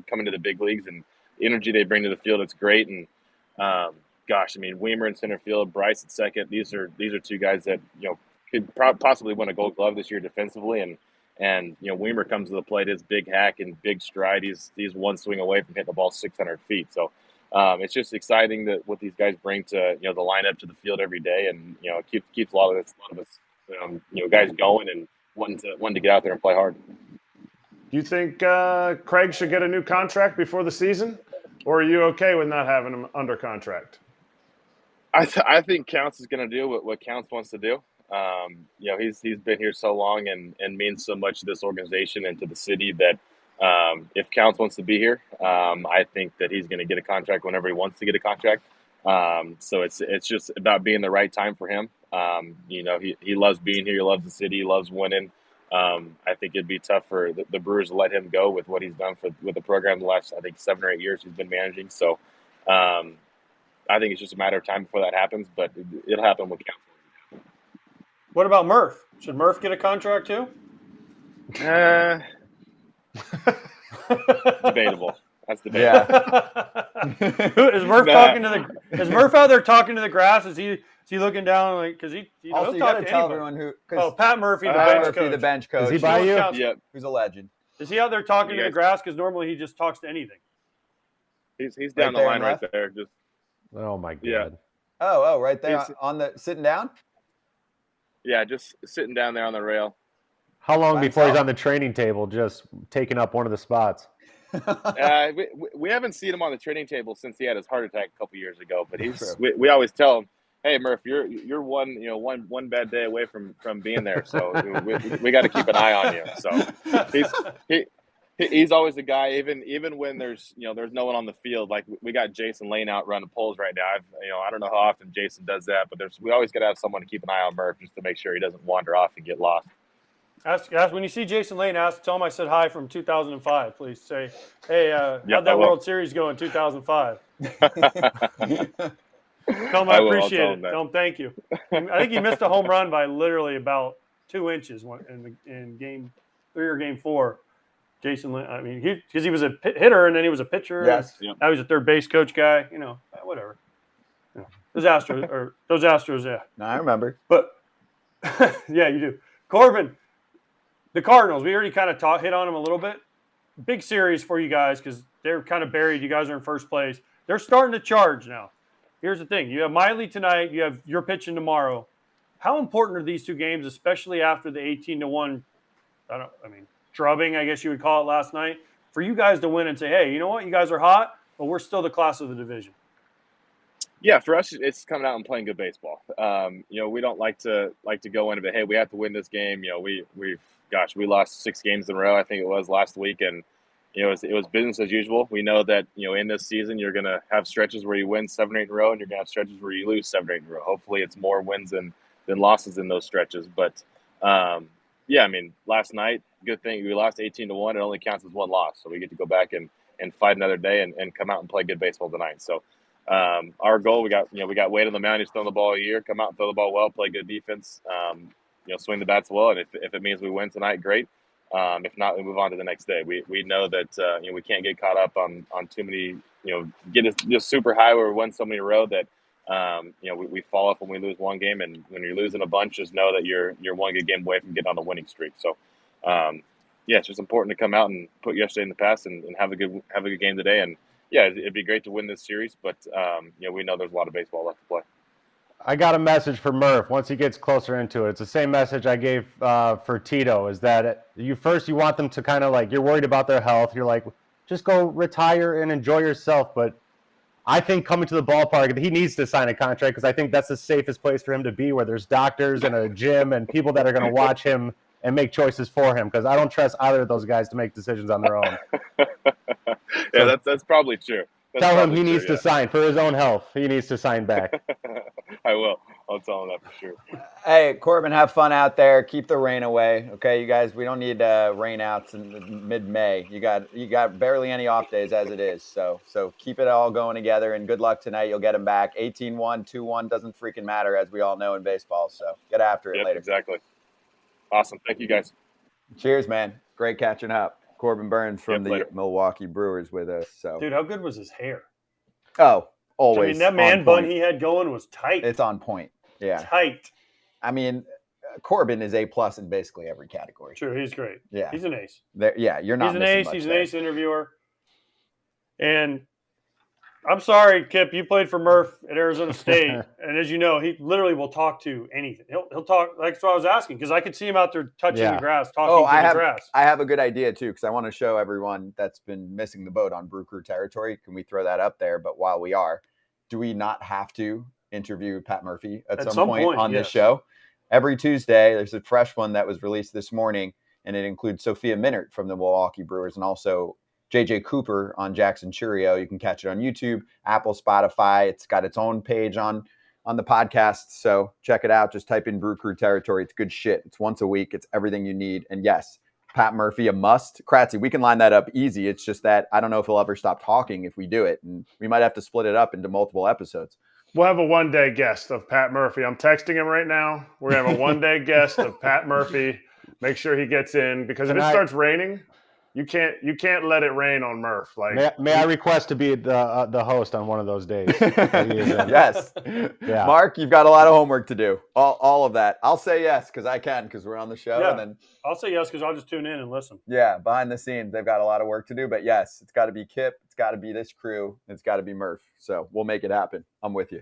coming to the big leagues, and the energy they bring to the field. It's great. And Weimer in center field, Bryce at second. These are 2 guys that could possibly win a Gold Glove this year defensively. And Weimer comes to the plate, his big hack and big stride. He's one swing away from hitting the ball 600 feet. So it's just exciting that what these guys bring to the lineup, to the field every day, and it keeps a lot of us guys going and wanting to get out there and play hard. Do you think Craig should get a new contract before the season, or are you okay with not having him under contract? I think Counts is going to do what Counts wants to do. He's been here so long and means so much to this organization and to the city that if Counts wants to be here, I think that he's going to get a contract whenever he wants to get a contract. So it's just about being the right time for him. He loves being here. He loves the city. He loves winning. I think it'd be tough for the Brewers to let him go with what he's done with the program the last, I think, 7 or 8 years he's been managing. So I think it's just a matter of time before that happens, but it'll happen with Counts. What about Murph? Should Murph get a contract too? Debatable. That's debatable. Yeah. Is Murph talking to the? Is Murph out there talking to the grass? Is he looking down like because he? Also, he'll you talk got to to tell anybody. everyone who. Oh, Pat Murphy, the Pat bench Murphy, coach. the bench coach. Is he by you? Yep. Who's a legend. Is he out there talking to the grass? Because normally he just talks to anything. He's down the line right there. Just. Oh my god. Yeah. Oh, right there on the sitting down. Yeah, just sitting down there on the rail. How long By before he's himself? on the training table, just taking up one of the spots? We haven't seen him on the training table since he had his heart attack a couple years ago. But True. we always tell him, hey Murph, you're one bad day away from being there. So we got to keep an eye on you. So he's always the guy, even when there's no one on the field. Like we got Jason Lane out running polls right now. I don't know how often Jason does that, but we always got to have someone to keep an eye on Murph just to make sure he doesn't wander off and get lost. Ask when you see Jason Lane. Tell him I said hi from 2005. Please say, hey, how'd Yep, that I will. World Series go in 2005? Tell him I appreciate it. Tell him thank you. I think he missed a home run by literally about 2 inches in game 3 or game 4. Jason Lynn, I mean, because he was a hitter and then he was a pitcher. Yes. Yep. Now he's a third base coach guy. Whatever. Those Astros, yeah. No, I remember. But yeah, you do. Corbin, the Cardinals. We already kind of hit on them a little bit. Big series for you guys because they're kind of buried. You guys are in first place. They're starting to charge now. Here's the thing: you have Miley tonight. You have your pitching tomorrow. How important are these 2 games, especially after the 18-1? Drubbing, I guess you would call it last night, for you guys to win and say, hey, you know what? You guys are hot, but we're still the class of the division. Yeah, for us, it's coming out and playing good baseball. We don't like to go in and be, hey, we have to win this game. We lost 6 games in a row. I think it was last week, and it was business as usual. We know that in this season you're going to have stretches where you win 7 or 8 in a row, and you're going to have stretches where you lose 7 or 8 in a row. Hopefully, it's more wins than losses in those stretches. But last night, good thing we lost 18-1. It only counts as 1 loss, so we get to go back and fight another day and come out and play good baseball tonight. So our goal, we got Wade on the mound. He's throwing the ball all year. Come out and throw the ball well, play good defense. Swing the bats well, and if it means we win tonight, great. If not, we move on to the next day. We know that we can't get caught up on too many. Get just super high where we win so many in a row that we fall off when we lose one game, and when you're losing a bunch, just know that you're one good game away from getting on the winning streak. So, it's just important to come out and put yesterday in the past and have a good game today. And yeah, it'd be great to win this series, but we know there's a lot of baseball left to play. I got a message for Murph once he gets closer into it. It's the same message I gave for Tito, is that you want them to kind of like, you're worried about their health. You're like, just go retire and enjoy yourself. But I think coming to the ballpark, he needs to sign a contract, because I think that's the safest place for him to be, where there's doctors and a gym and people that are going to watch him and make choices for him, because I don't trust either of those guys to make decisions on their own. Yeah, that's probably true. Tell him he needs to sign for his own health. He needs to sign back. I will. I'll tell him that for sure. Hey, Corbin, have fun out there. Keep the rain away, okay, you guys. We don't need rainouts in mid-May. You got barely any off days as it is. So keep it all going together, and good luck tonight. You'll get them back. 18-1, 2-1 doesn't freaking matter, as we all know in baseball. So get after it later. Exactly. Awesome. Thank you, guys. Cheers, man. Great catching up. Corbin Burnes from the Milwaukee Brewers with us. So, dude, how good was his hair? Oh, always. I mean, that man bun he had going was tight. It's on point. Yeah. Tight. I mean, Corbin is A+ in basically every category. True, he's great. Yeah. He's an ace. You're not missing much. He's an ace interviewer. And I'm sorry, Kip, you played for Murph at Arizona State. And as you know, he literally will talk to anything. He'll talk. That's what I was asking, because I could see him out there touching the grass, talking to the grass. I have a good idea, too, because I want to show everyone that's been missing the boat on Brew Crew territory. Can we throw that up there? But while we are, do we not have to interview Pat Murphy at some point on this show? Every Tuesday, there's a fresh one that was released this morning, and it includes Sophia Minert from the Milwaukee Brewers, and also JJ Cooper on Jackson Churio. You can catch it on YouTube, Apple, Spotify. It's got its own page on the podcast. So check it out. Just type in Brew Crew territory. It's good shit. It's once a week. It's everything you need. And yes, Pat Murphy, a must. Kratzy, we can line that up easy. It's just that I don't know if he'll ever stop talking if we do it. And we might have to split it up into multiple episodes. We'll have a one-day guest of Pat Murphy. I'm texting him right now. We're going to have a one-day guest of Pat Murphy. Make sure he gets in, because if it starts raining, you can't let it rain on Murph. Like, may I request to be the host on one of those days? Yes. Yeah. Mark, you've got a lot of homework to do. All of that. I'll say yes because I can, because we're on the show. Yeah. And then I'll say yes because I'll just tune in and listen. Yeah, behind the scenes, they've got a lot of work to do. But yes, it's got to be Kip. It's got to be this crew. It's got to be Murph. So we'll make it happen. I'm with you.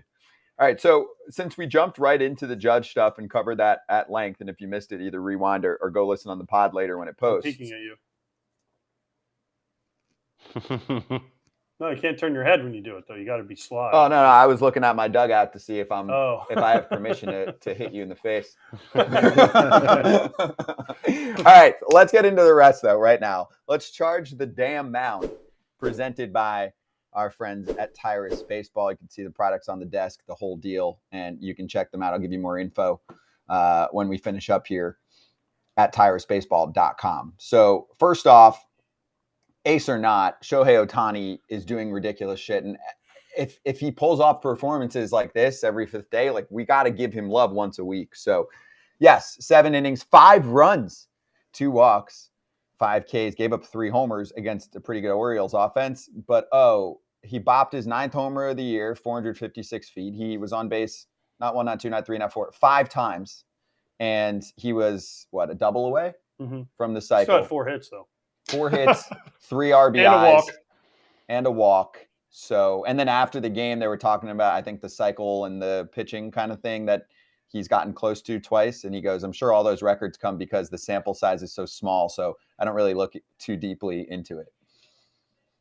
All right, so since we jumped right into the Judge stuff and covered that at length, and if you missed it, either rewind or go listen on the pod later when it posts. I'm peeking at you. No, you can't turn your head when you do it, though. You got to be sly. Oh, no, I was looking at my dugout to see if if I have permission to hit you in the face. All right, let's get into the rest, though, right now. Let's charge the damn mound, presented by our friends at Tyrus Baseball. You can see the products on the desk, the whole deal, and you can check them out. I'll give you more info when we finish up here at tyrusbaseball.com. So first off, ace or not, Shohei Ohtani is doing ridiculous shit. And if he pulls off performances like this every fifth day, like, we got to give him love once a week. So yes, 7 innings, 5 runs, 2 walks, 5 Ks, gave up 3 homers against a pretty good Orioles offense. But, he bopped his 9th homer of the year, 456 feet. He was on base, not 1, not 2, not 3, not 4, 5 times. And he was, a double away from the cycle. Still had 4 hits, though. 4 hits, 3 RBIs, and a walk. So, and then after the game, they were talking about, I think, the cycle and the pitching kind of thing that he's gotten close to twice. And he goes, I'm sure all those records come because the sample size is so small. So I don't really look too deeply into it.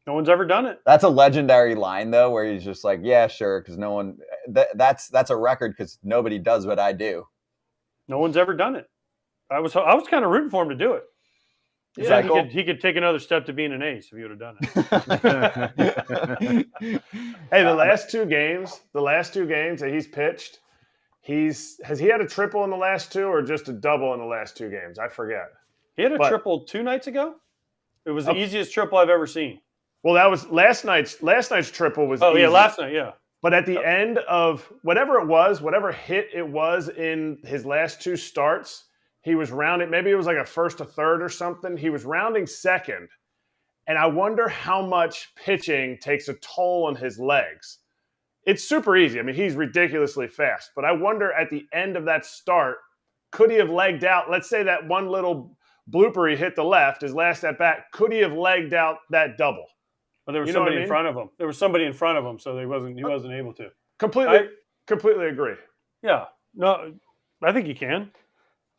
No one's ever done it. That's a legendary line, though, where he's just like, yeah, sure, because no one that's a record because nobody does what I do. No one's ever done it. I was kind of rooting for him to do it. Yeah, he could take another step to being an ace if he would have done it. Hey, the last two games that he's pitched, has he had a triple in the last 2 or just a double in the last 2 games? I forget. He had a triple 2 nights ago. It was the easiest triple I've ever seen. Well, that was last night's triple was easy. Last night, yeah. But at the end of whatever it was, whatever hit it was in his last 2 starts, he was rounding. Maybe it was like a first to third or something. He was rounding second. And I wonder how much pitching takes a toll on his legs. It's super easy. I mean, he's ridiculously fast. But I wonder at the end of that start, could he have legged out? Let's say that one little blooper he hit the left, his last at bat, could he have legged out that double? Well, there was You know somebody what I in mean? front of him. There was somebody in front of him, so he wasn't able to. Completely agree. Yeah. No, I think he can.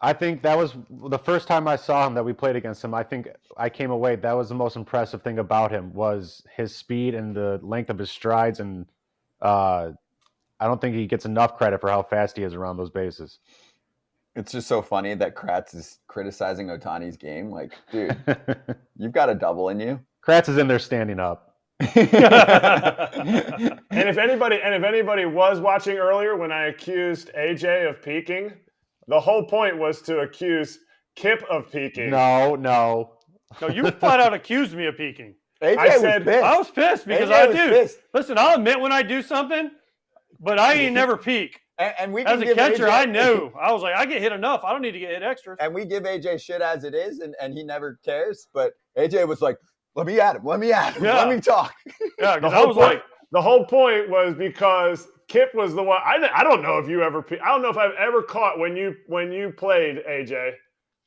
I think that was the first time I saw him that we played against him. I think I came away. That was the most impressive thing about him was his speed and the length of his strides. And I don't think he gets enough credit for how fast he is around those bases. It's just so funny that Kratz is criticizing Ohtani's game. Like, dude, you've got a double in you. Kratz is in there standing up. And if anybody was watching earlier when I accused AJ of peaking, the whole point was to accuse Kip of peaking. No. No, you flat out accused me of peaking. AJ I was said- pissed. I was pissed because AJ was pissed. Listen, I'll admit when I do something, but I ain't never peak. And we can As a give catcher, AJ I knew. I was like, I get hit enough. I don't need to get hit extras. And we give AJ shit as it is, and he never cares. But AJ was like, let me at him. Yeah. Let me talk. Yeah, because I was like, The whole point was because Kip was the one. I don't know if you ever. I don't know if I've ever caught when you played AJ,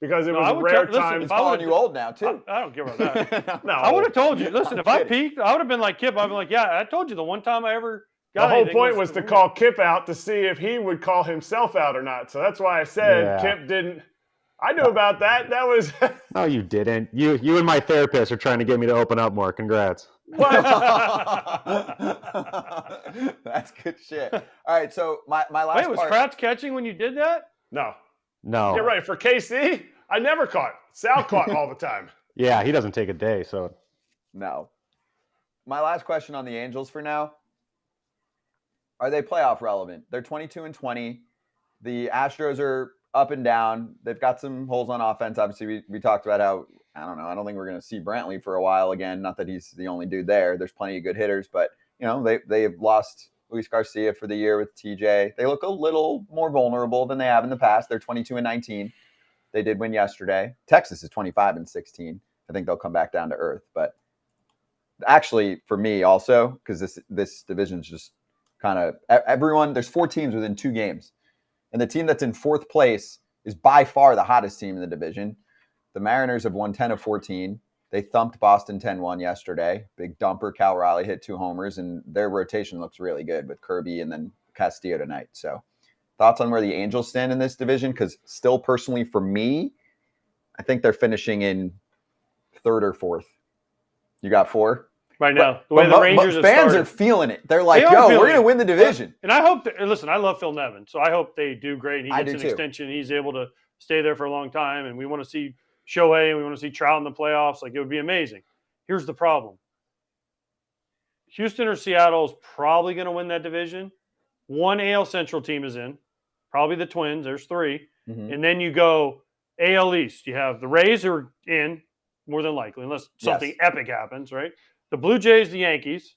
because it was a rare time. He's calling you old now too. I don't care about that. No, I would have told you. Listen, if I kidding. peaked, I would have been like Kip. I'd be like, yeah, I told you the one time I ever the got whole anything point was to call Kip out to see if he would call himself out or not. So that's why I said Yeah. Kip didn't. I knew about that. That was. No, you didn't. You and my therapist are trying to get me to open up more. Congrats. That's good shit. All right, so my last Wait, was part. Kratz catching when you did that? No, No. you're right. For KC, I never caught. Sal caught all the time. Yeah, he doesn't take a day. So No. My last question on the Angels for now. Are they playoff relevant? They're 22-20. The Astros are up and down. They've got some holes on offense. Obviously, we talked about how, I don't know, I don't think we're going to see Brantley for a while again. Not that he's the only dude there. There's plenty of good hitters, but, you know, they have lost Luis Garcia for the year with TJ. They look a little more vulnerable than they have in the past. They're 22-19. They did win yesterday. Texas is 25-16. I think they'll come back down to earth. But actually, for me also, because this division's just kind of everyone, there's 4 teams within 2 games. And the team that's in 4th place is by far the hottest team in the division. The Mariners have won 10 of 14. They thumped Boston 10-1 yesterday. Big dumper. Cal Raleigh hit 2 homers, and their rotation looks really good with Kirby and then Castillo tonight. So thoughts on where the Angels stand in this division? Because still personally for me, I think they're finishing in 3rd or 4th. You got 4? Right now, But- the way but the Rangers have fans started. are feeling it. They're like, They are yo, feeling we're going to it. win the division. And I hope that, listen, I love Phil Nevin, so I hope they do great. He I gets do an too. extension. He's able to stay there for a long time, and we want to see Shohei and we want to see Trout in the playoffs. Like, it would be amazing. Here's the problem. Houston or Seattle is probably going to win that division. One AL Central team is in, probably the Twins. There's 3. Mhm. And then you go AL East. You have the Rays who are in, more than likely, unless something Yes. epic happens, right? The Blue Jays, the Yankees.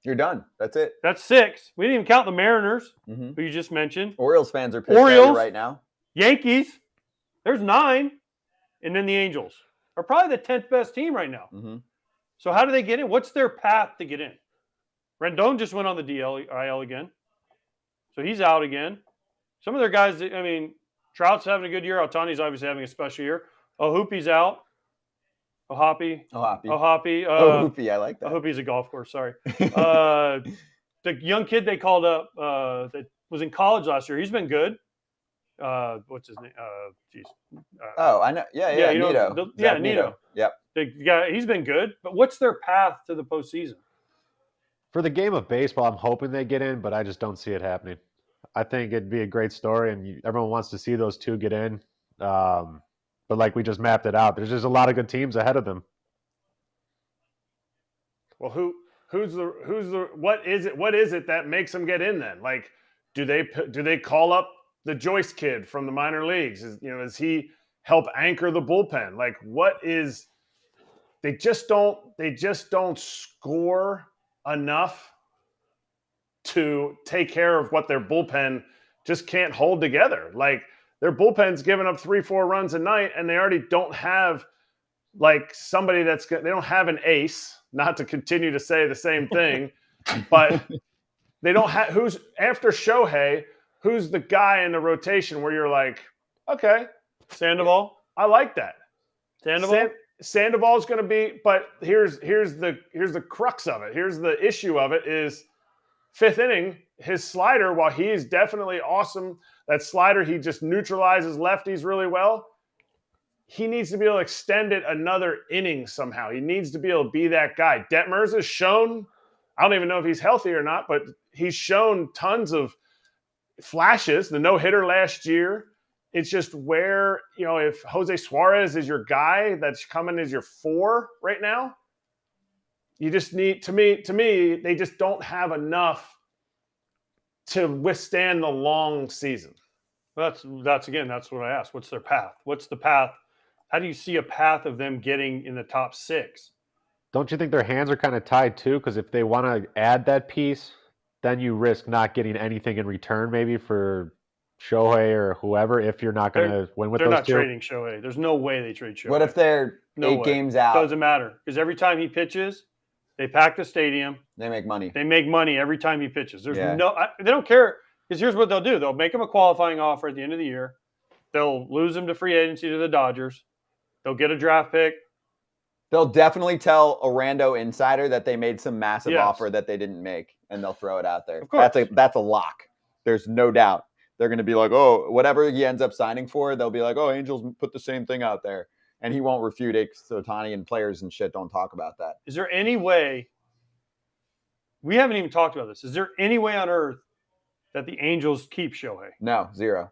You're done. That's it. That's 6. We didn't even count the Mariners, Mhm. who you just mentioned. Orioles fans are pissed at you Orioles. right now. Yankees, there's 9. And then the Angels are probably the 10th best team right now. Mhm. So how do they get in? What's their path to get in? Rendon just went on the IL again. So he's out again. Some of their guys, I mean, Trout's having a good year. Ohtani's obviously having a special year. Hoopy's out. Ohapi. Oh, happy. Ohapi. Hoopy, I like that. Hoopy's a golf course, sorry. The young kid they called up that was in college last year, he's been good. What's his name? Oh, I know. Yeah, you know, Nito. yeah, Zach Nito. Yep. The guy, he's been good. But what's their path to the postseason? for the game of baseball, I'm hoping they get in, but I just don't see it happening. I think it'd be a great story, and everyone wants to see those 2 get in. But like we just mapped it out, there's just a lot of good teams ahead of them. Well, what is it that makes them get in then? Like, do they call up the Joyce kid from the minor leagues? Does he help anchor the bullpen? Like, they just don't score enough to take care of what their bullpen just can't hold together. Like their bullpen's giving up 3-4 runs a night, and they already don't have like somebody they don't have an ace, not to continue to say the same thing, but they don't have who's after Shohei, who's the guy in the rotation where you're like, okay, Sandoval. I like that. Sandoval. Sandoval's going to be, but here's the crux of it. Here's the issue of it is fifth inning, his slider, while he is definitely awesome, that slider, he just neutralizes lefties really well. He needs to be able to extend it another inning somehow. He needs to be able to be that guy. Detmers has shown, I don't even know if he's healthy or not, but he's shown tons of flashes. The no-hitter last year. It's just where, if Jose Suarez is your guy that's coming as your 4 right now, you just need, to me, they just don't have enough to withstand the long season. That's what I asked. What's their path? What's the path? How do you see a path of them getting in the top 6? Don't you think their hands are kind of tied too? Because if they want to add that piece, then you risk not getting anything in return maybe for Shohei or whoever if you're not going to win with those two. They're not trading Shohei. There's no way they trade Shohei. What if they're No 8 games out? Doesn't matter because every time he pitches, they pack the stadium. They make money. They make money every time he pitches. They don't care because here's what they'll do. They'll make him a qualifying offer at the end of the year. They'll lose him to free agency to the Dodgers. They'll get a draft pick. They'll definitely tell a rando insider that they made some massive offer that they didn't make, and they'll throw it out there. Of course. That's a lock. There's no doubt. They're going to be like, oh, whatever he ends up signing for, they'll be like, oh, Angels put the same thing out there. And he won't refute it because Ohtani and players and shit don't talk about that. Is there any way – we haven't even talked about this. Is there any way on earth that the Angels keep Shohei? No, 0.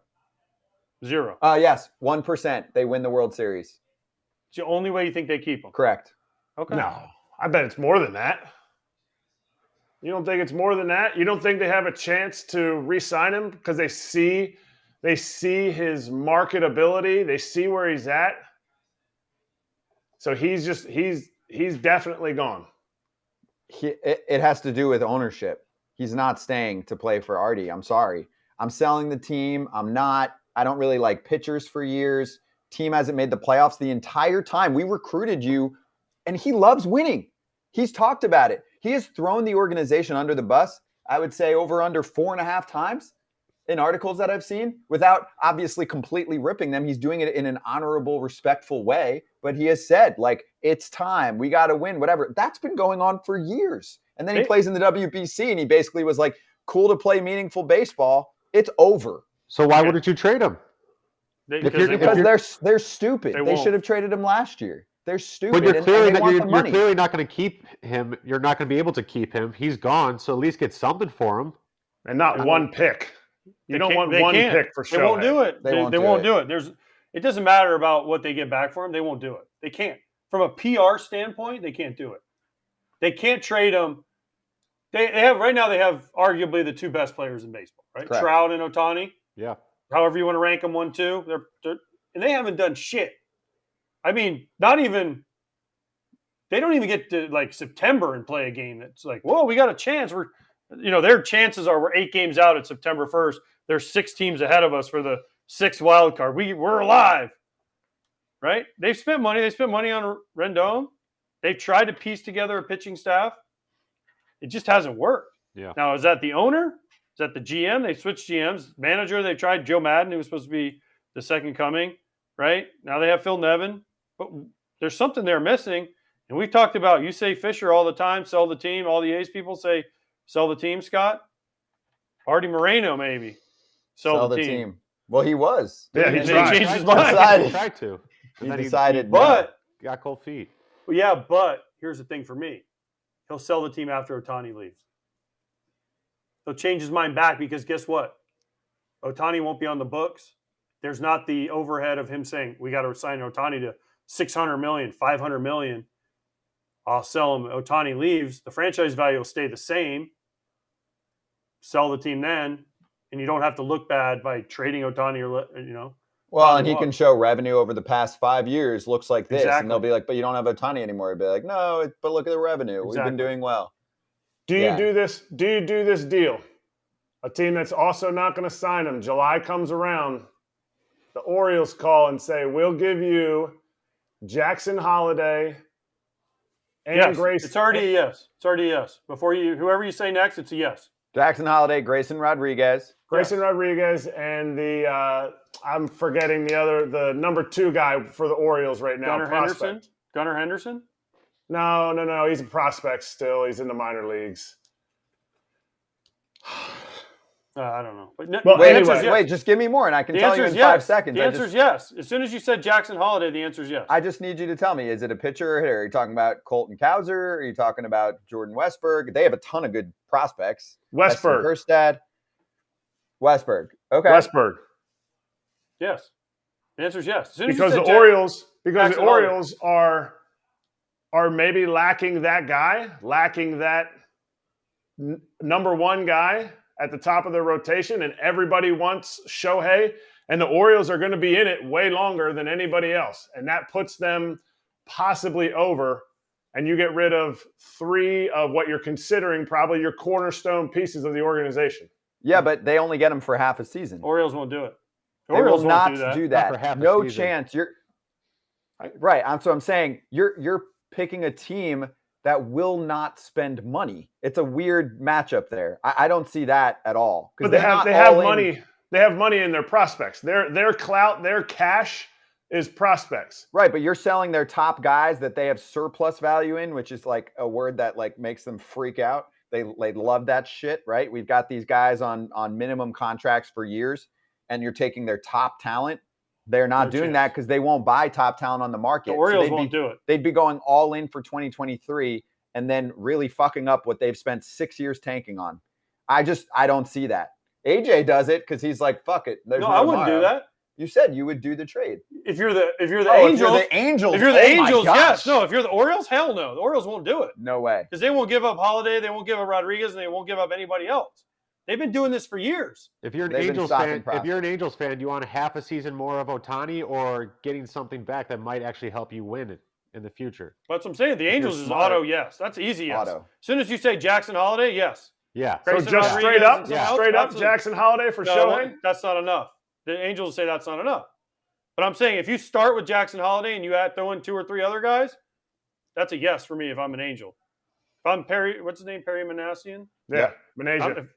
0. Yes, 1%. They win the World Series. It's the only way you think they keep him? Correct. Okay. No, I bet it's more than that. You don't think it's more than that? You don't think they have a chance to re-sign him because they see his marketability, they see where he's at? So he's definitely gone. It has to do with ownership. He's not staying to play for Artie. I'm sorry. I'm selling the team. I don't really like pitchers for years. Team hasn't made the playoffs the entire time. We recruited you, and he loves winning. He's talked about it. He has thrown the organization under the bus, I would say under 4.5 times in articles that I've seen, without obviously completely ripping them. He's doing it in an honorable, respectful way. But he has said, like, it's time. We got to win, whatever. That's been going on for years. And then he plays in the WBC, and he basically was like, cool to play meaningful baseball. It's over. So why wouldn't you trade him? Because they're stupid. They should have traded him last year. They're stupid. But you're clearly not going to keep him. You're not going to be able to keep him. He's gone. So at least get something for him. And not one pick. You don't want one pick for Shohei. They won't do it. They won't do it. It doesn't matter about what they get back for him. They won't do it. They can't. From a PR standpoint, they can't do it. They can't trade him. They have arguably the 2 best players in baseball, right? Correct. Trout and Ohtani. Yeah. However you want to rank them 1, 2. And they haven't done shit. I mean, they don't even get to like September and play a game that's like, whoa, we got a chance. Their chances are we're 8 games out at September 1st. There's 6 teams ahead of us for the 6th wild card. We're alive, right? They've spent money. They spent money on Rendon. They've tried to piece together a pitching staff. It just hasn't worked. Yeah. Now, is that the owner? Is that the GM? They switched GMs. Manager, they tried Joe Madden, who was supposed to be the second coming, right? Now they have Phil Nevin. But there's something they're missing. And we've talked about, you say Fisher all the time, sell the team. All the A's people say, sell the team, Scott. Artie Moreno, maybe. Sell the team. Well, he was. Yeah, he tried. changed his mind. Decided. He tried to. He decided. But got cold feet. yeah, but here's the thing for me. He'll sell the team after Ohtani leaves. He'll change his mind back because guess what? Ohtani won't be on the books. There's not the overhead of him saying, we got to sign Ohtani to $600 million, $500 million. I'll sell him. Ohtani leaves. The franchise value will stay the same. Sell the team then, and you don't have to look bad by trading Ohtani or. Well, and he can show revenue over the past 5 years. Looks like this, Exactly. and they'll be like, "But you don't have Ohtani anymore." He'll be like, "No, but look at the revenue. We've been doing well." Do you Yeah. do this? Do you do this deal? A team that's also not going to sign him. July comes around. The Orioles call and say, "We'll give you Jackson Holiday and Yes, Grace." it's already a yes. It's already a yes. Before you, whoever you say next, it's a yes. Jackson Holiday, Grayson Rodriguez. Grayson Rodriguez and the I'm forgetting the number 2 guy for the Orioles right now. Gunnar Henderson. Gunnar Henderson. No. He's a prospect still. He's in the minor leagues. I don't know. But no, Well, the Wait, answer is yes. wait, just give me more, and I can The tell answer you is in yes. 5 seconds. The answer is yes. As soon as you said Jackson Holiday, the answer is yes. I just need you to tell me: is it a pitcher or a hitter? Are you talking about Colton Cowser? Are you talking about Jordan Westberg? They have a ton of good prospects. Westberg. Kerstad. Westberg. Okay. Westberg. Yes. The answer is yes. As soon as you Because said the Orioles Jackson Holiday. are maybe lacking that guy, lacking that number 1 guy at the top of their rotation, and everybody wants Shohei, and the Orioles are going to be in it way longer than anybody else, and that puts them possibly over, and you get rid of 3 of what you're considering probably your cornerstone pieces of the organization. Yeah, but they only get him for half a season. Orioles won't do it. They Orioles will won't not do Not for that. half a No season. chance. Right. So I'm saying you're picking a team that will not spend money. It's a weird matchup there. I don't see that at all. But they have money. They have money in their prospects. Their clout, their cash is prospects. Right, but you're selling their top guys that they have surplus value in, which is like a word that like makes them freak out. They love that shit, right? We've got these guys on minimum contracts for years, and you're taking their top talent. They're not doing that because they won't buy top talent on the market. The Orioles won't do it. They'd be going all in for 2023 and then really fucking up what they've spent 6 years tanking on. I don't see that. AJ does it because he's like, fuck it. No, I wouldn't do that. You said you would do the trade. If you're the Angels, If you're the Angels, if you're the oh my Angels, gosh. yes. No, if you're the Orioles, hell no. The Orioles won't do it No way. because they won't give up Holiday, they won't give up Rodriguez, and they won't give up anybody else. They've been doing this for years. If you're an They've been Angels stocking fan, prospects. if you're an Angels fan, do you want half a season more of Ohtani or getting something back that might actually help you win it in the future? That's what I'm saying. The Angels is smart. auto, yes. That's easy, yes. Auto. As soon as you say Jackson Holiday, yes. Yeah. So Grayson just Rodriguez straight up, and someone else, straight up absolutely. Jackson Holiday for No, Shohei? that's not enough. The Angels say that's not enough. But I'm saying if you start with Jackson Holiday and you throw in 2 or 3 other guys, that's a yes for me if I'm an Angel. If I'm Perry, what's his name? Perry Manassian? Yeah, Manasia.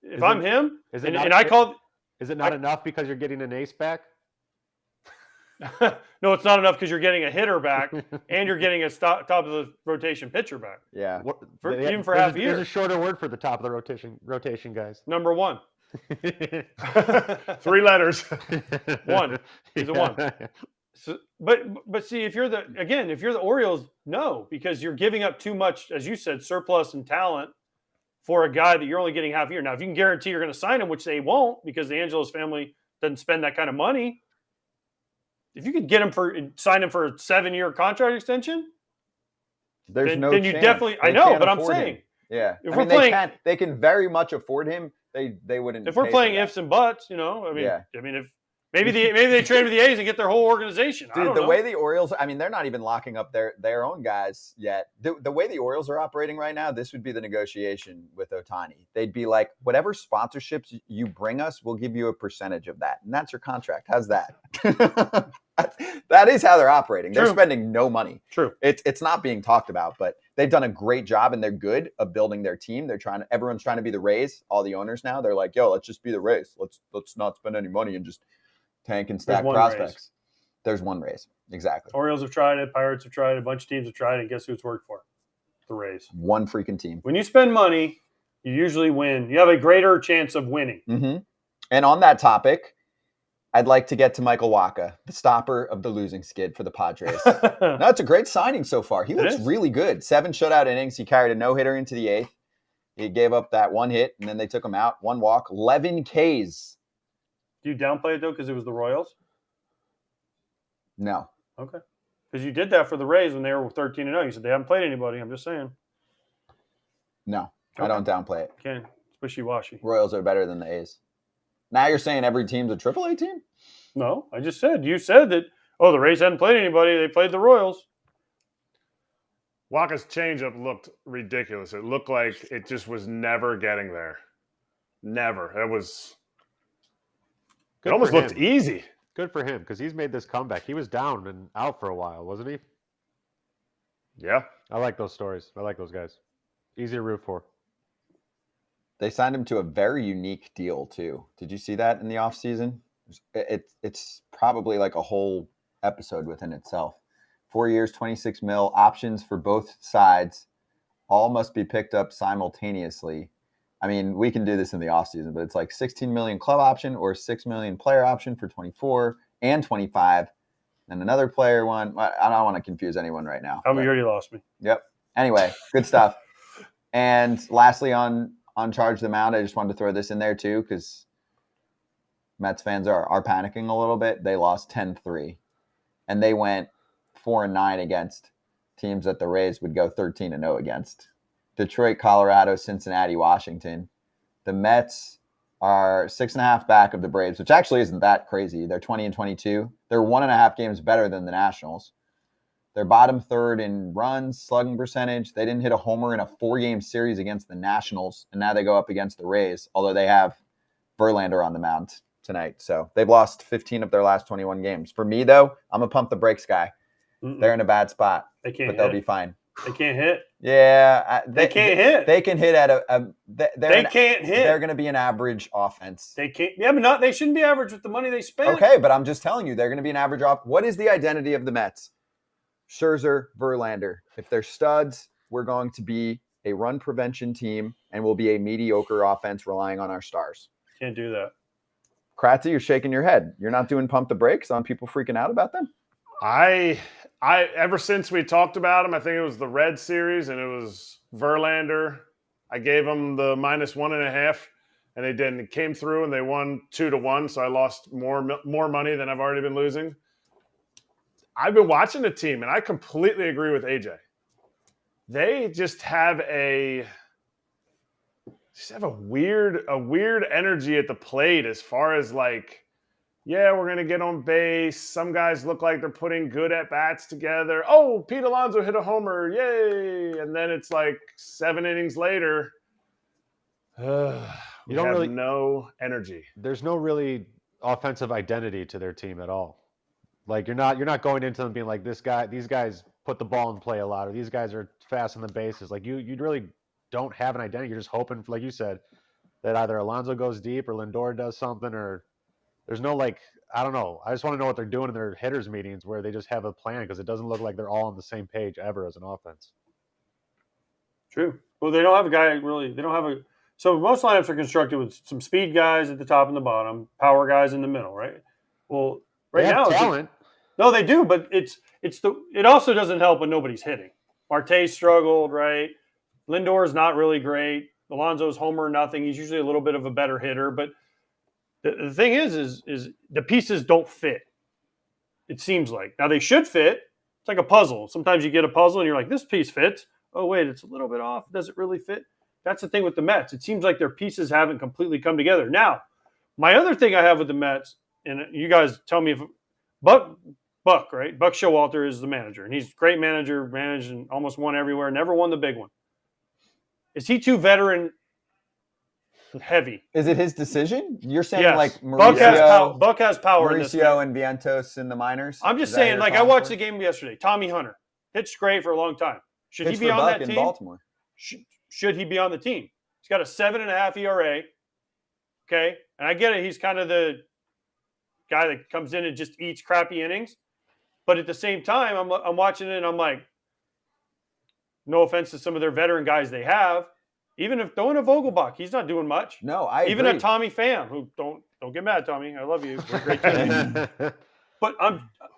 If I'm him, Is it and, not, and I called Is it not enough because you're getting an ace back? no, it's not enough because you're getting a hitter back and you're getting a top of the rotation pitcher back. Yeah. Even for there's half a year. There's a shorter word for the top of the rotation guys. Number 1. 3 letters. 1. He's a 1. So, but see, if you're the Orioles, no, because you're giving up too much, as you said, surplus and talent for a guy that you're only getting half a year. Now, if you can guarantee you're going to sign him, which they won't because the Angelos family doesn't spend that kind of money, if you could sign him for a 7-year contract extension, There's then, no then you chance. definitely. They I know, can't but I'm afford him. saying Yeah. If I we're mean, playing- they can very much afford him. They wouldn't. if we're pay playing for that. ifs and buts, I mean, Yeah. if maybe they trade with the A's and get their whole organization. I Dude, don't the know. way the Orioles, I mean, they're not even locking up their own guys yet. The way the Orioles are operating right now, this would be the negotiation with Ohtani. They'd be like, whatever sponsorships you bring us, we'll give you a percentage of that. And that's your contract. How's that? That is how they're operating. They're True. spending no money. True. It's not being talked about, but they've done a great job and they're good of building their team. Everyone's trying to be the Rays, all the owners now. They're like, yo, let's just be the Rays. Let's not spend any money and just tank and stack one prospects. Rays. There's one Rays. Exactly. Orioles have tried it, Pirates have tried it, a bunch of teams have tried it, and guess who it's worked for? The Rays. One freaking team. When you spend money, you usually win. You have a greater chance of winning. Mm-hmm. And on that topic, I'd like to get to Michael Wacha, the stopper of the losing skid for the Padres. No, it's a great signing so far. He looks really good. 7 shutout innings. He carried a no-hitter into the 8th. He gave up that 1 hit, and then they took him out. 1 walk, 11 Ks. Do you downplay it, though, because it was the Royals? No. Okay. Because you did that for the Rays when they were 13-0. You said they haven't played anybody. I'm just saying. No. I Okay. don't downplay it. Okay. It's wishy-washy. Royals are better than the A's. Now you're saying every team's a AAA team? No, I just said. You said that, the Rays hadn't played anybody. They played the Royals. Walker's changeup looked ridiculous. It looked like it just was never getting there. Never. It Good almost for looked him. easy. Good for him because he's made this comeback. He was down and out for a while, wasn't he? Yeah. I like those stories. I like those guys. Easy to root for. They signed him to a very unique deal too. Did you see that in the offseason? It's probably like a whole episode within itself. 4 years, 26 mil, options for both sides. All must be picked up simultaneously. I mean, we can do this in the offseason, but it's like 16 million club option or 6 million player option for 24 and 25. And another player one. I don't want to confuse anyone right now. You already lost me. Yep. Anyway, good stuff. And lastly, on Charge the Mound, I just wanted to throw this in there too, because Mets fans are panicking a little bit. They lost 10-3, and they went 4-9 against teams that the Rays would go 13-0 against. Detroit, Colorado, Cincinnati, Washington. The Mets are 6.5 back of the Braves, which actually isn't that crazy. They're 20-22. They're 1.5 games better than the Nationals. They're bottom third in runs, slugging percentage. They didn't hit a homer in a 4-game series against the Nationals, and now they go up against the Rays, although they have Verlander on the mound tonight. So they've lost 15 of their last 21 games. For me, though, I'm a pump the brakes guy. They're in a bad spot, They can't but they'll hit. be fine. They can't hit. Yeah. They can't hit. They can hit at They can't hit. They're going to be an average offense. They can't. Yeah, but they shouldn't be average with the money they spent. Okay, but I'm just telling you, they're going to be an average off. What is the identity of the Mets? Scherzer, Verlander. If they're studs, we're going to be a run prevention team, and we'll be a mediocre offense relying on our stars. Can't do that. Kratzy, you're shaking your head. You're not doing pump the brakes on people freaking out about them? I ever since we talked about him, I think it was the Red Series, and it was Verlander. I gave them the -1.5, and they didn't. It came through, and they won 2-1, so I lost more money than I've already been losing. I've been watching the team, and I completely agree with AJ. They just have a weird energy at the plate as far as like, yeah, we're going to get on base. Some guys look like they're putting good at-bats together. Oh, Pete Alonso hit a homer. Yay. And then it's like 7 innings later. We don't have no energy. There's no really offensive identity to their team at all. Like you're not going into them being like these guys put the ball in play a lot, or these guys are fast on the bases. Like you really don't have an identity. You're just hoping, like you said, that either Alonso goes deep or Lindor does something, or there's no like, I don't know. I just want to know what they're doing in their hitters meetings where they just have a plan, because it doesn't look like they're all on the same page ever as an offense. True. Well, they don't have a guy really. They don't have a. So most lineups are constructed with some speed guys at the top and the bottom, power guys in the middle, right? Well, right they have now, talent. No, they do, but it also doesn't help when nobody's hitting. Marte struggled, right? Lindor's not really great. Alonso's homer nothing. He's usually a little bit of a better hitter, but the thing is the pieces don't fit. It seems like now they should fit. It's like a puzzle. Sometimes you get a puzzle and you're like, this piece fits. Oh wait, it's a little bit off. Does it really fit? That's the thing with the Mets. It seems like their pieces haven't completely come together. Now, my other thing I have with the Mets, and you guys tell me if Buck, right? Buck Showalter is the manager, and he's a great manager, managed and almost won everywhere, never won the big one. Is he too veteran heavy? Is it his decision? You're saying Yes. like Mauricio, Buck has power in this Mauricio and Vientos in the minors? I'm just Is that saying, your like I call watched for the it? game yesterday. Tommy Hunter pitched great for a long time. Should Pitched he be for on Buck that in team? Baltimore. Should he be on the team? He's got a 7.5 ERA. Okay, and I get it. He's kind of the guy that comes in and just eats crappy innings. But at the same time, I'm watching it and I'm like, no offense to some of their veteran guys they have. Even if throwing a Vogelbach, he's not doing much. No, I even agree. a Tommy Pham, who don't get mad, Tommy. I love you. We're great teammates. But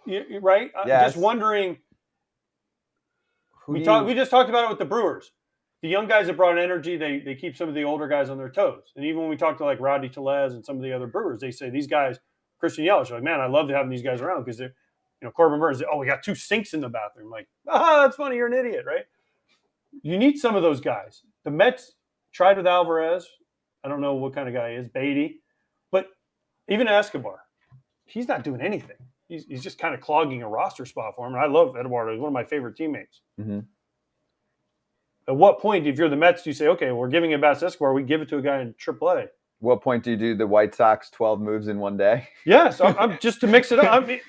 you're right. I'm Yes. just wondering. Who We do you- just talked about it with the Brewers. The young guys that brought energy, they keep some of the older guys on their toes. And even when we talk to like Rodney Tellez and some of the other Brewers, they say these guys, Christian Yelich, like, man, I love having these guys around because they're, Corbin Burnes, we got 2 sinks in the bathroom. Like, that's funny. You're an idiot, right? You need some of those guys. The Mets tried with Alvarez. I don't know what kind of guy he is, Beatty. But even Escobar, he's not doing anything. He's just kind of clogging a roster spot for him. And I love Eduardo. He's one of my favorite teammates. Mm-hmm. At what point, if you're the Mets, do you say, okay, we're giving it back to Escobar, we give it to a guy in AAA? What point do you do the White Sox 12 moves in one day? Yes, I'm just to mix it up. I mean,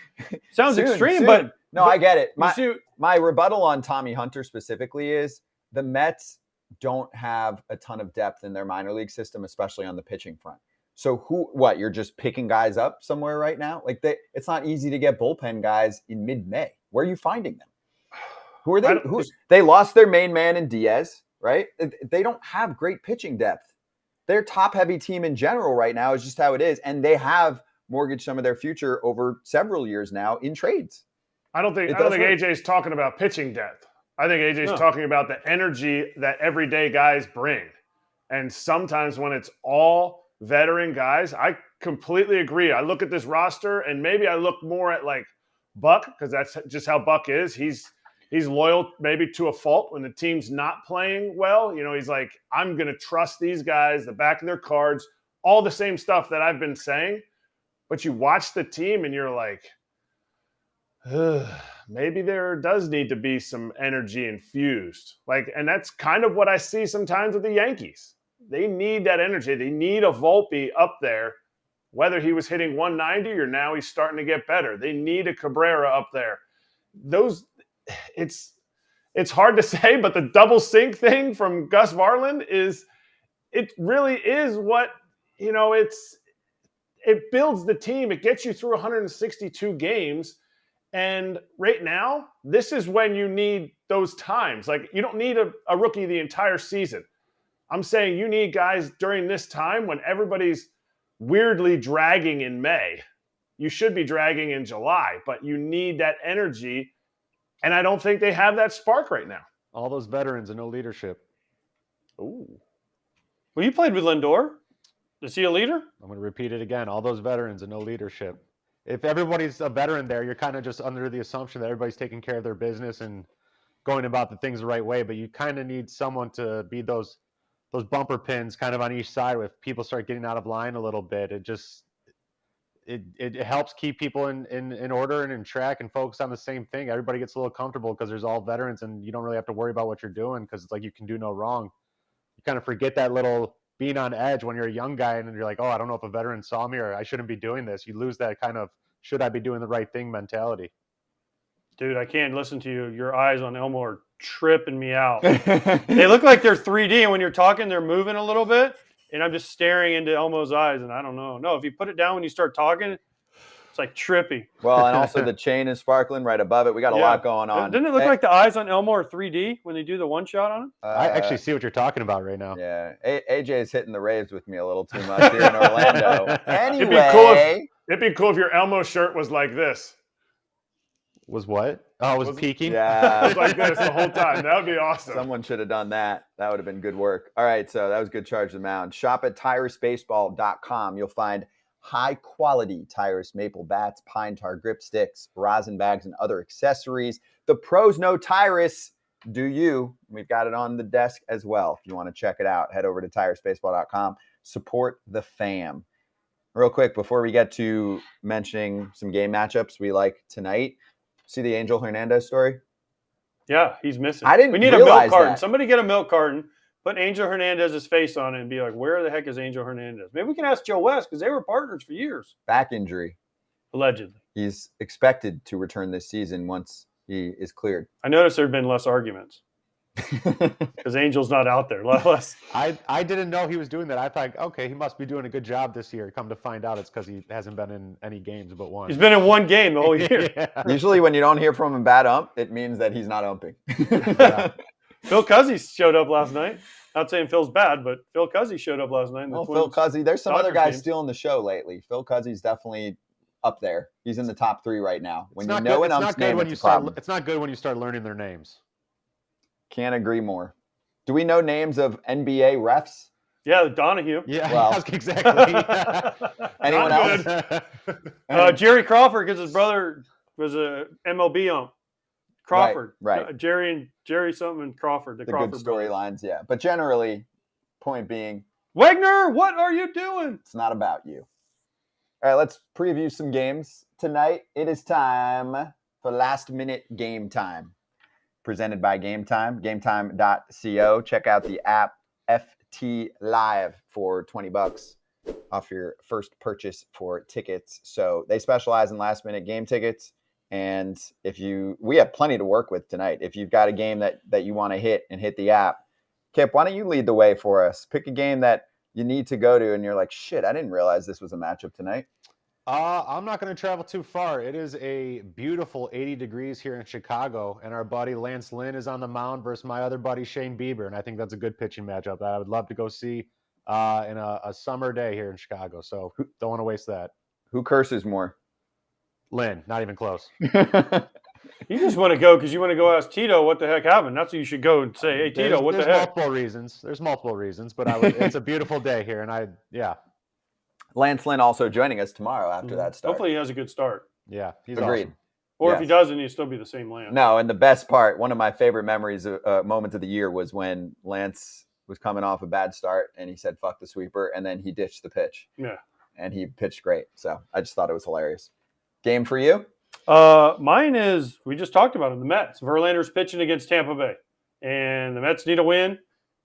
sounds extreme, soon. but no, I get it. you My rebuttal on Tommy Hunter specifically is the Mets don't have a ton of depth in their minor league system, especially on the pitching front. So you're just picking guys up somewhere right now? Like it's not easy to get bullpen guys in mid-May. Where are you finding them? Who are they? They lost their main man in Diaz, right? They don't have great pitching depth. Their top-heavy team in general right now is just how it is, and they have mortgaged some of their future over several years now in trades. I don't think AJ's talking about pitching depth. I think AJ's talking about the energy that everyday guys bring. And sometimes when it's all veteran guys, I completely agree. I look at this roster and maybe I look more at like Buck, because that's just how Buck is. He's loyal maybe to a fault when the team's not playing well. You know, he's like, I'm going to trust these guys, the back of their cards, all the same stuff that I've been saying. But you watch the team and you're like, maybe there does need to be some energy infused. And that's kind of what I see sometimes with the Yankees. They need that energy. They need a Volpe up there, whether he was hitting 190 or now he's starting to get better. They need a Cabrera up there. It's hard to say, but the double sync thing from Gus Varland it really is what, you know, it builds the team. It gets you through 162 games. And right now, this is when you need those times. Like, you don't need a rookie the entire season. I'm saying you need guys during this time when everybody's weirdly dragging in May. You should be dragging in July, but you need that energy. And I don't think they have that spark right now. All those veterans and no leadership. Ooh. Well, you played with Lindor. Is he a leader? I'm going to repeat it again. All those veterans and no leadership. If everybody's a veteran there, you're kind of just under the assumption that everybody's taking care of their business and going about the things the right way. But you kind of need someone to be those bumper pins kind of on each side. If people start getting out of line a little bit, it helps keep people in order and in track and focus on the same thing. Everybody gets a little comfortable because there's all veterans and you don't really have to worry about what you're doing because it's like you can do no wrong. You kind of forget that little being on edge when you're a young guy and you're like, oh, I don't know if a veteran saw me or I shouldn't be doing this. You lose that kind of should I be doing the right thing mentality. Dude, I can't listen to you. Your eyes on Elmo are tripping me out. They look like they're 3D, and when you're talking, they're moving a little bit, and I'm just staring into Elmo's eyes, and I don't know. No, if you put it down when you start talking, it's like trippy. Well, and also the chain is sparkling right above it. We got a lot going on. Didn't it look like the eyes on Elmo are 3D when they do the one shot on him? I actually see what you're talking about right now. Yeah, AJ is hitting the raves with me a little too much here in Orlando. Anyway, it'd be cool if your Elmo shirt was like this. Was what? Oh, it was peeking? Yeah. It was like this the whole time. That would be awesome. Someone should have done that. That would have been good work. All right, so that was good charge of the mound. Shop at TyrusBaseball.com. You'll find high-quality Tyrus maple bats, pine tar grip sticks, rosin bags, and other accessories. The pros know Tyrus. Do you? We've got it on the desk as well. If you want to check it out, head over to TyrusBaseball.com. Support the fam. Real quick, before we get to mentioning some game matchups we like tonight, see the Angel Hernandez story? Yeah, he's missing. We need a milk carton. That. Somebody get a milk carton, put Angel Hernandez's face on it, and be like, where the heck is Angel Hernandez? Maybe we can ask Joe West because they were partners for years. Back injury. Allegedly. He's expected to return this season once he is cleared. I noticed there have been less arguments because Angel's not out there. Less. I didn't know he was doing that. I thought, okay, he must be doing a good job this year. Come to find out, it's because he hasn't been in any games but one. He's been in one game the whole year. Yeah. Usually when you don't hear from a bad ump, it means that he's not umping. Yeah. Phil Cuzzy showed up last night. Not saying Phil's bad, but Phil Cuzzy showed up last night. Well, Phil Cuzzy, there's some other guys game. stealing the show lately. Phil Cuzzy's definitely up there. He's in the top 3 right now. When it's you know an ump's name, it's a problem. It's not good when you start learning their names. Can't agree more. Do we know names of NBA refs? Yeah, Donahue. Yeah, well, exactly. Anyone else? Jerry Crawford, because his brother was a MLB ump. Crawford. Right. Jerry something and Crawford. The Crawford good storylines, yeah. But generally, point being, Wagner, what are you doing? It's not about you. All right, let's preview some games tonight. It is time for last minute game time. presented by Game Time, gametime.co. Check out the app FT Live for $20 off your first purchase for tickets. So they specialize in last minute game tickets. And we have plenty to work with tonight. If you've got a game that you want to hit the app, Kip, why don't you lead the way for us? Pick a game that you need to go to and you're like, shit, I didn't realize this was a matchup tonight. I'm not going to travel too far. It is a beautiful 80 degrees here in Chicago, and our buddy Lance Lynn is on the mound versus my other buddy Shane Bieber, and I think that's a good pitching matchup that I would love to go see in a summer day here in Chicago. So don't want to waste that. Who curses more? Lynn, not even close. You just want to go because you want to go ask Tito what the heck happened. That's what you should go and say, hey, Tito, what the heck? There's multiple reasons, but it's a beautiful day here, and Lance Lynn also joining us tomorrow after that start. Hopefully he has a good start. Yeah, he's agreed. Awesome. Or Yes. if he doesn't, he'll still be the same Lance. No, and the best part, one of my favorite memories, moments of the year was when Lance was coming off a bad start and he said, fuck the sweeper, and then he ditched the pitch. Yeah. And he pitched great. So I just thought it was hilarious. Game for you? Mine is, we just talked about it, the Mets. Verlander's pitching against Tampa Bay. And the Mets need a win,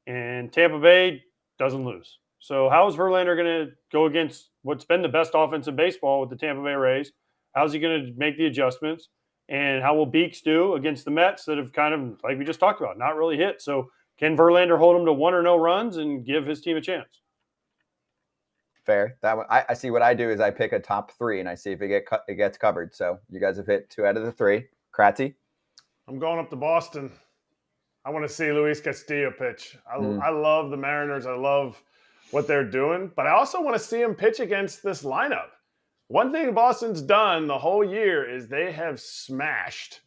and Tampa Bay doesn't lose. So how is Verlander going to go against what's been the best offense in baseball with the Tampa Bay Rays? How's he going to make the adjustments? And how will Beeks do against the Mets that have kind of, like we just talked about, not really hit? So can Verlander hold him to 1 or no runs and give his team a chance? Fair. That one, I see what I do is I pick a top 3 and I see if it gets covered. So you guys have hit 2 out of the 3. Kratzy? I'm going up to Boston. I want to see Luis Castillo pitch. I love the Mariners. I love what they're doing, but I also want to see him pitch against this lineup. One thing Boston's done the whole year is they have smashed,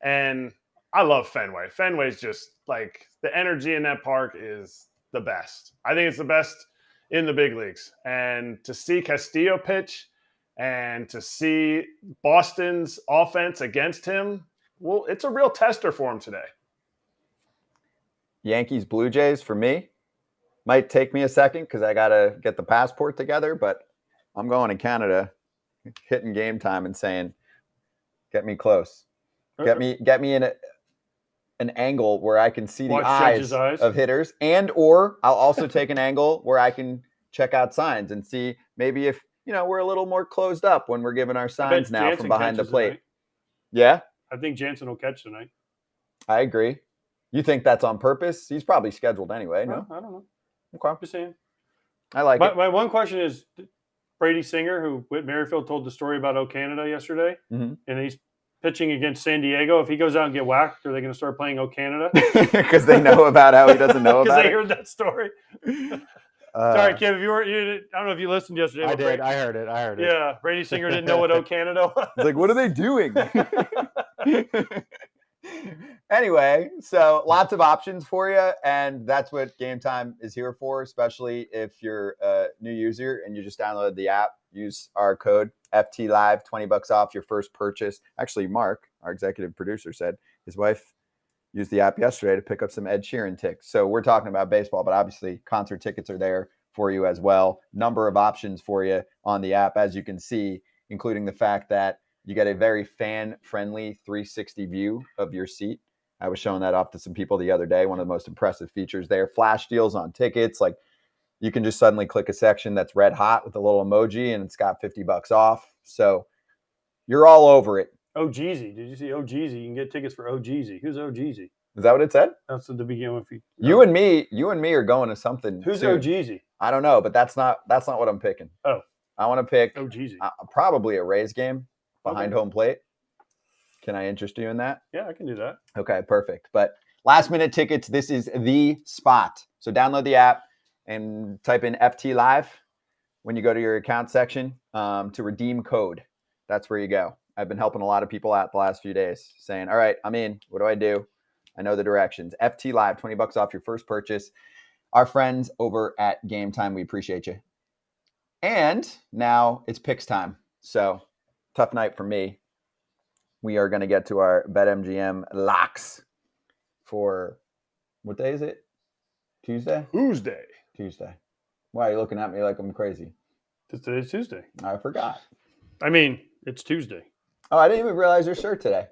and I love Fenway. Fenway's just like, the energy in that park is the best. I think it's the best in the big leagues. And to see Castillo pitch and to see Boston's offense against him, well, it's a real tester for him today. Yankees, Blue Jays for me. Might take me a second because I got to get the passport together, but I'm going to Canada, hitting Game Time and saying, get me close. Get me in an angle where I can see the eyes of hitters, and or I'll also take an angle where I can check out signs and see maybe if, we're a little more closed up when we're giving our signs now Jansen from behind the plate. tonight. Yeah? I think Jansen will catch tonight. I agree. You think that's on purpose? He's probably scheduled anyway, no? I don't know. Okay. Just saying. I like it. My one question is, Brady Singer, who Whit Merrifield told the story about O Canada yesterday, and he's pitching against San Diego. If he goes out and get whacked, are they going to start playing O Canada? Because they know about how he doesn't know about it? Because they heard that story. Sorry, Kim, if you I don't know if you listened yesterday. I did. I heard it. Yeah, Brady Singer didn't know what O Canada was. It's like, what are they doing? Anyway, so lots of options for you, and that's what Game Time is here for, especially if you're a new user and you just downloaded the app. Use our code FTLive, $20 off your first purchase. Actually, Mark, our executive producer, said his wife used the app yesterday to pick up some Ed Sheeran tickets. So we're talking about baseball, but obviously concert tickets are there for you as well. Number of options for you on the app, as you can see, including the fact that you get a very fan-friendly 360 view of your seat. I was showing that off to some people the other day. One of the most impressive features there. Flash deals on tickets. Like, you can just suddenly click a section that's red hot with a little emoji, and it's got $50 off. So you're all over it. Oh, Jeezy. Did you see Oh Jeezy? You can get tickets for Oh Jeezy. Who's Oh Jeezy? Is that what it said? That's at the beginning. If you and me are going to something. Who's soon. Oh Jeezy? I don't know, but that's not what I'm picking. Oh, I want to pick Oh Jeezy. Probably a Rays game behind home plate. Can I interest you in that? Yeah, I can do that. Okay, perfect. But last minute tickets, this is the spot. So download the app and type in FT Live when you go to your account section to redeem code. That's where you go. I've been helping a lot of people out the last few days saying, all right, I'm in. What do I do? I know the directions. FT Live, $20 off your first purchase. Our friends over at Game Time, we appreciate you. And now it's picks time. So tough night for me. We are going to get to our BetMGM locks for, what day is it? Tuesday. Why are you looking at me like I'm crazy? Today's Tuesday. I forgot. I mean, it's Tuesday. Oh, I didn't even realize your shirt today.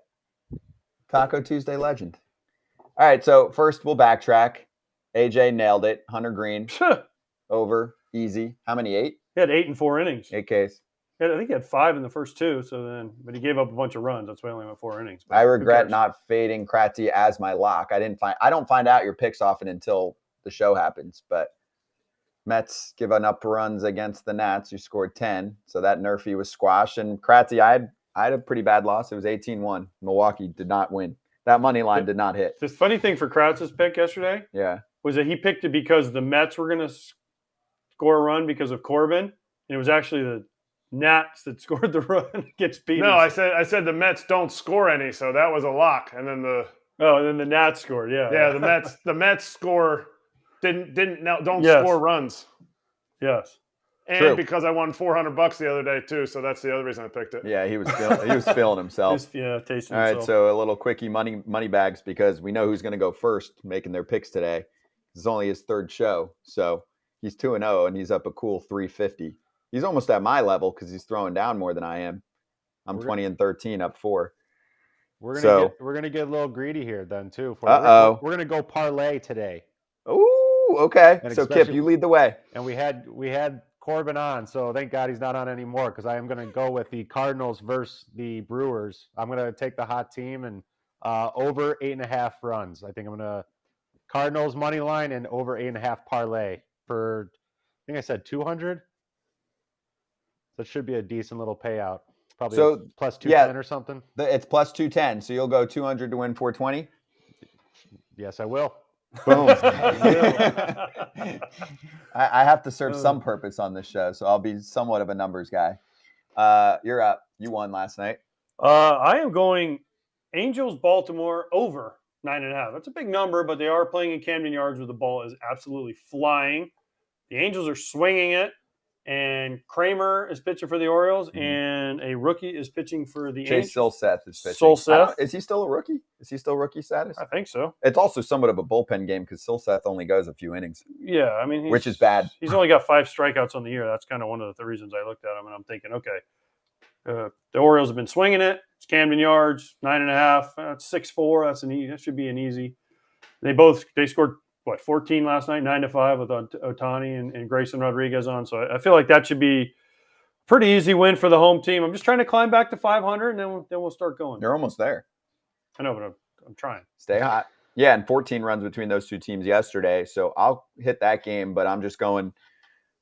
Taco Tuesday legend. All right, so first we'll backtrack. AJ nailed it. Hunter Green over easy. How many? 8? He had 8 in 4 innings. 8 Ks. I think he had 5 in the first 2. But he gave up a bunch of runs. That's why he only went 4 innings. But I regret not fading Kratzy as my lock. I don't find out your picks often until the show happens. But Mets giving up runs against the Nats. You scored 10, so that Nerfy was squashed. And Kratzy, I had a pretty bad loss. It was 18-1. Milwaukee did not win. That money line did not hit. The funny thing for Kratz's pick yesterday, was that he picked it because the Mets were going to score a run because of Corbin, and it was actually the Nats that scored the run against Peters. No, I said the Mets don't score any, so that was a lock. And then the Nats scored. Yeah, the Mets score don't Yes. score runs. Yes. And True. because I won $400 the other day too, so that's the other reason I picked it. Yeah, he was feeling himself. Tasting All himself. right, so a little quickie money bags because we know who's going to go first making their picks today. This is only his 3rd show, so he's 2-0 and he's up a cool 350. He's almost at my level because he's throwing down more than I am. I'm 20-13, up 4. We're gonna get a little greedy here then too. Uh-oh. We're gonna go parlay today. Ooh, okay. And So Kip, you lead the way. And we had Corbin on, so thank God he's not on anymore because I am going to go with the Cardinals versus the Brewers. I'm going to take the hot team and over 8.5 runs. I think I'm going to Cardinals money line and over 8.5 parlay for, I think I said 200. That should be a decent little payout. Probably So, plus 210 or something. It's plus 210, so you'll go 200 to win 420? Yes, I will. Boom. I have to serve some purpose on this show, so I'll be somewhat of a numbers guy. You're up. You won last night. I am going Angels Baltimore over 9.5. That's a big number, but they are playing in Camden Yards where the ball is absolutely flying. The Angels are swinging it, and Kramer is pitching for the Orioles, and a rookie is pitching for the Chase Angels. Silseth is pitching. Silseth. Is he still a rookie? Is he still rookie status? I think so. It's also somewhat of a bullpen game because Silseth only goes a few innings. Yeah, I mean, which is bad. He's only got 5 strikeouts on the year. That's kind of one of the reasons I looked at him, and I'm thinking, okay, the Orioles have been swinging it. It's Camden Yards, 9.5. That's 6-4. That should be an easy. They scored 14 last night, 9-5 with Ohtani and Grayson Rodriguez on. So I feel like that should be a pretty easy win for the home team. I'm just trying to climb back to 500, and then we'll start going. You're almost there. I know, but I'm trying. Stay hot. Yeah, and 14 runs between those two teams yesterday. So I'll hit that game, but I'm just going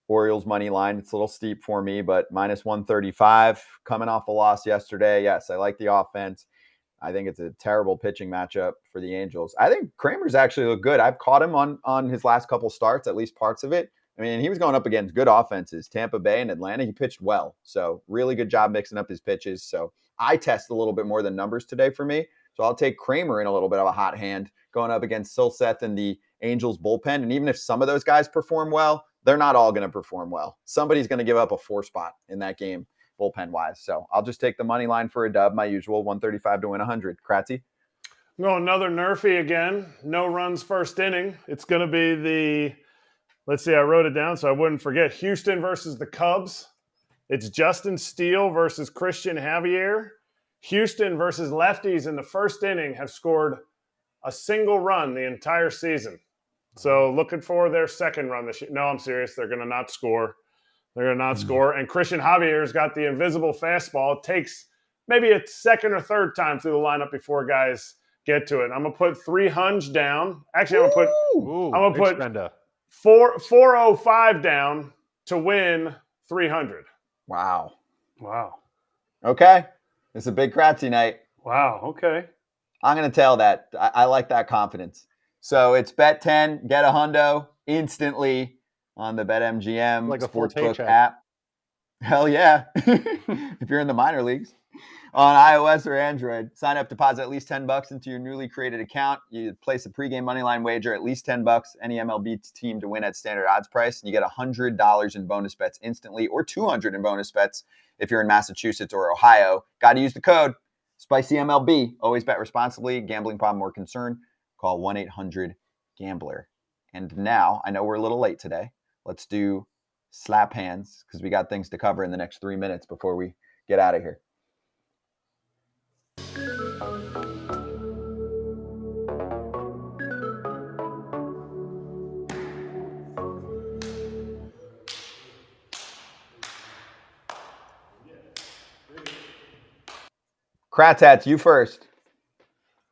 Orioles money line. It's a little steep for me, but minus 135 coming off a loss yesterday. Yes, I like the offense. I think it's a terrible pitching matchup for the Angels. I think Kramer's actually looked good. I've caught him on his last couple starts, at least parts of it. I mean, he was going up against good offenses, Tampa Bay and Atlanta. He pitched well. So really good job mixing up his pitches. So I test a little bit more than numbers today for me. So I'll take Kramer in a little bit of a hot hand going up against Silseth and the Angels bullpen. And even if some of those guys perform well, they're not all going to perform well. Somebody's going to give up a 4 spot in that game, bullpen-wise. So I'll just take the money line for a dub, my usual 135 to win 100. Kratzy? No, another Nerfy again. No runs first inning. It's going to be let's see, I wrote it down so I wouldn't forget. Houston versus the Cubs. It's Justin Steele versus Christian Javier. Houston versus lefties in the first inning have scored a single run the entire season. So looking for their second run this year. No, I'm serious. They're going to not score. And Christian Javier's got the invisible fastball. It takes maybe a second or third time through the lineup before guys get to it. I'm going to put 300 down. Actually, I'm going to put 405 down to win 300. Wow. Okay. It's a big Kratzy night. Wow. Okay. I'm going to tell that. I like that confidence. So it's bet 10, get a hundo instantly on the BetMGM like a full Sportsbook paycheck. app. Hell yeah. If you're in the minor leagues. On iOS or Android, sign up, deposit at least $10 into your newly created account. You place a pregame moneyline wager, at least $10, any MLB team to win at standard odds price, and you get $100 in bonus bets instantly, or $200 in bonus bets if you're in Massachusetts or Ohio. Got to use the code SPICYMLB. Always bet responsibly. Gambling problem or concern, call 1-800-GAMBLER. And now, I know we're a little late today. Let's do slap hands because we got things to cover in the next 3 minutes before we get out of here. Kratz hats, you first.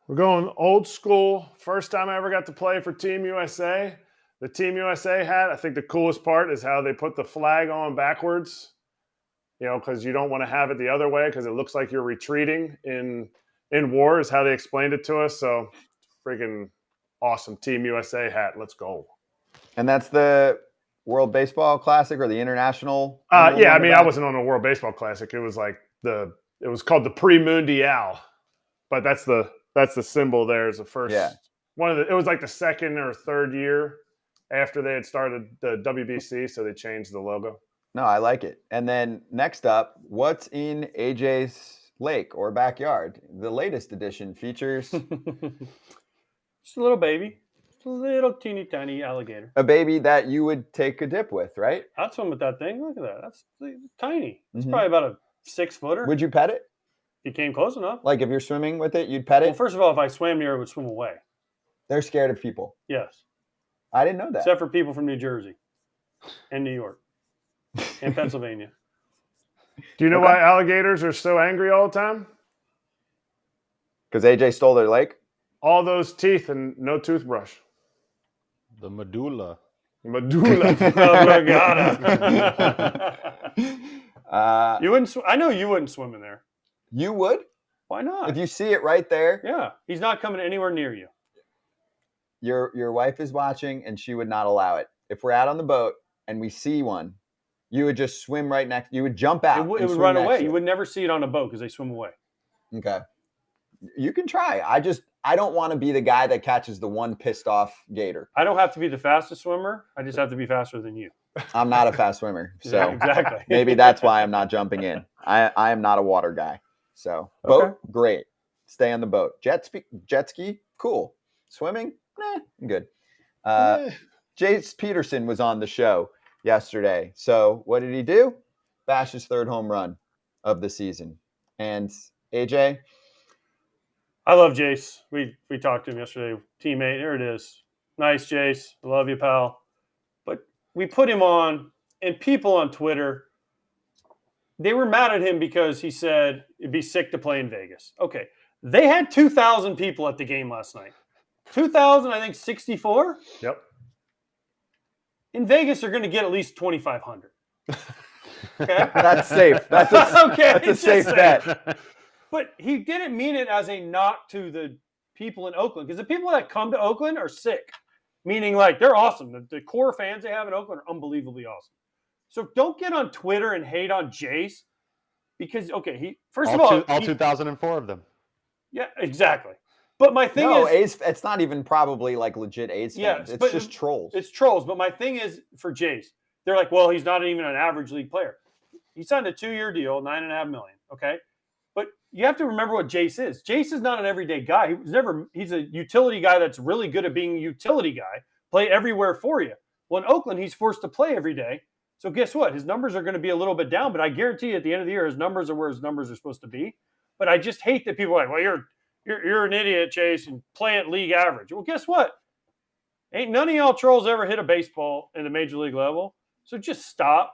We're going old school. First time I ever got to play for Team USA. The Team USA hat, I think the coolest part is how they put the flag on backwards, because you don't want to have it the other way because it looks like you're retreating in war is how they explained it to us. So freaking awesome Team USA hat. Let's go. And that's the World Baseball Classic or the International? Yeah, I mean, I wasn't on a World Baseball Classic. It was like it was called the Pre-Mundial, but that's the symbol there is the first one it was like the second or third year after they had started the WBC, so they changed the logo. No, I like it. And then next up, what's in AJ's lake or backyard? The latest edition features Just a little baby. Just a little teeny tiny alligator. a baby that you would take a dip with, right? I'd swim with that thing. Look at that. That's tiny. It's Mhm. probably about a 6-footer. Would you pet it? If you came close enough. Like if you're swimming with it, you'd pet it? Well, first of all, if I swam near it, would swim away. They're scared of people. Yes. I didn't know that. Except for people from New Jersey and New York and Pennsylvania. Do you know why alligators are so angry all the time? Because AJ stole their lake? All those teeth and no toothbrush. The medulla. Medulla. You wouldn't. I know you wouldn't swim in there. You would? Why not? If you see it right there, Yeah, he's not coming anywhere near you. your wife is watching and she would not allow it. If we're out on the boat and we see one, you would just swim right next. You would jump out. It and would swim run next away. to You it. would never see it on a boat because they swim away. Okay. You can try. I don't want to be the guy that catches the one pissed off gator. I don't have to be the fastest swimmer. I just have to be faster than you. I'm not a fast swimmer. So Yeah, exactly. maybe that's why I'm not jumping in. I am not a water guy. So boat, Okay. great. Stay on the boat. Jet ski, cool. Swimming, I'm good. Jace Peterson was on the show yesterday. So what did he do? Bash his third home run of the season. And AJ, I love Jace. We talked to him yesterday. Teammate, there it is. Nice, Jace. I love you, pal. But we put him on, and people on Twitter, they were mad at him because he said it'd be sick to play in Vegas. Okay. They had 2,000 people at the game last night. 2,000, I think 64. Yep. In Vegas, they're going to get at least 2,500. Okay. that's safe. That's a, Okay, that's a just safe saying. bet. But he didn't mean it as a knock to the people in Oakland because the people that come to Oakland are sick, meaning like they're awesome. The core fans they have in Oakland are unbelievably awesome. So don't get on Twitter and hate on Jace because, okay, he first of all, all 2004 of them. Yeah, exactly. But my thing No, is, it's not even probably like legit A's fans. Yes, It's but just trolls. it's trolls. But my thing is for Jace, they're like, well, he's not even an average league player. He signed a 2-year deal, $9.5 million. Okay. But you have to remember what Jace is. Jace is not an everyday guy. He's a utility guy that's really good at being a utility guy, play everywhere for you. Well, in Oakland, he's forced to play every day. So guess what? His numbers are going to be a little bit down, but I guarantee you at the end of the year, his numbers are where his numbers are supposed to be. But I just hate that people are like, well, you're an idiot, Chase, and play at league average. Well, guess what? Ain't none of y'all trolls ever hit a baseball in the major league level. So just stop.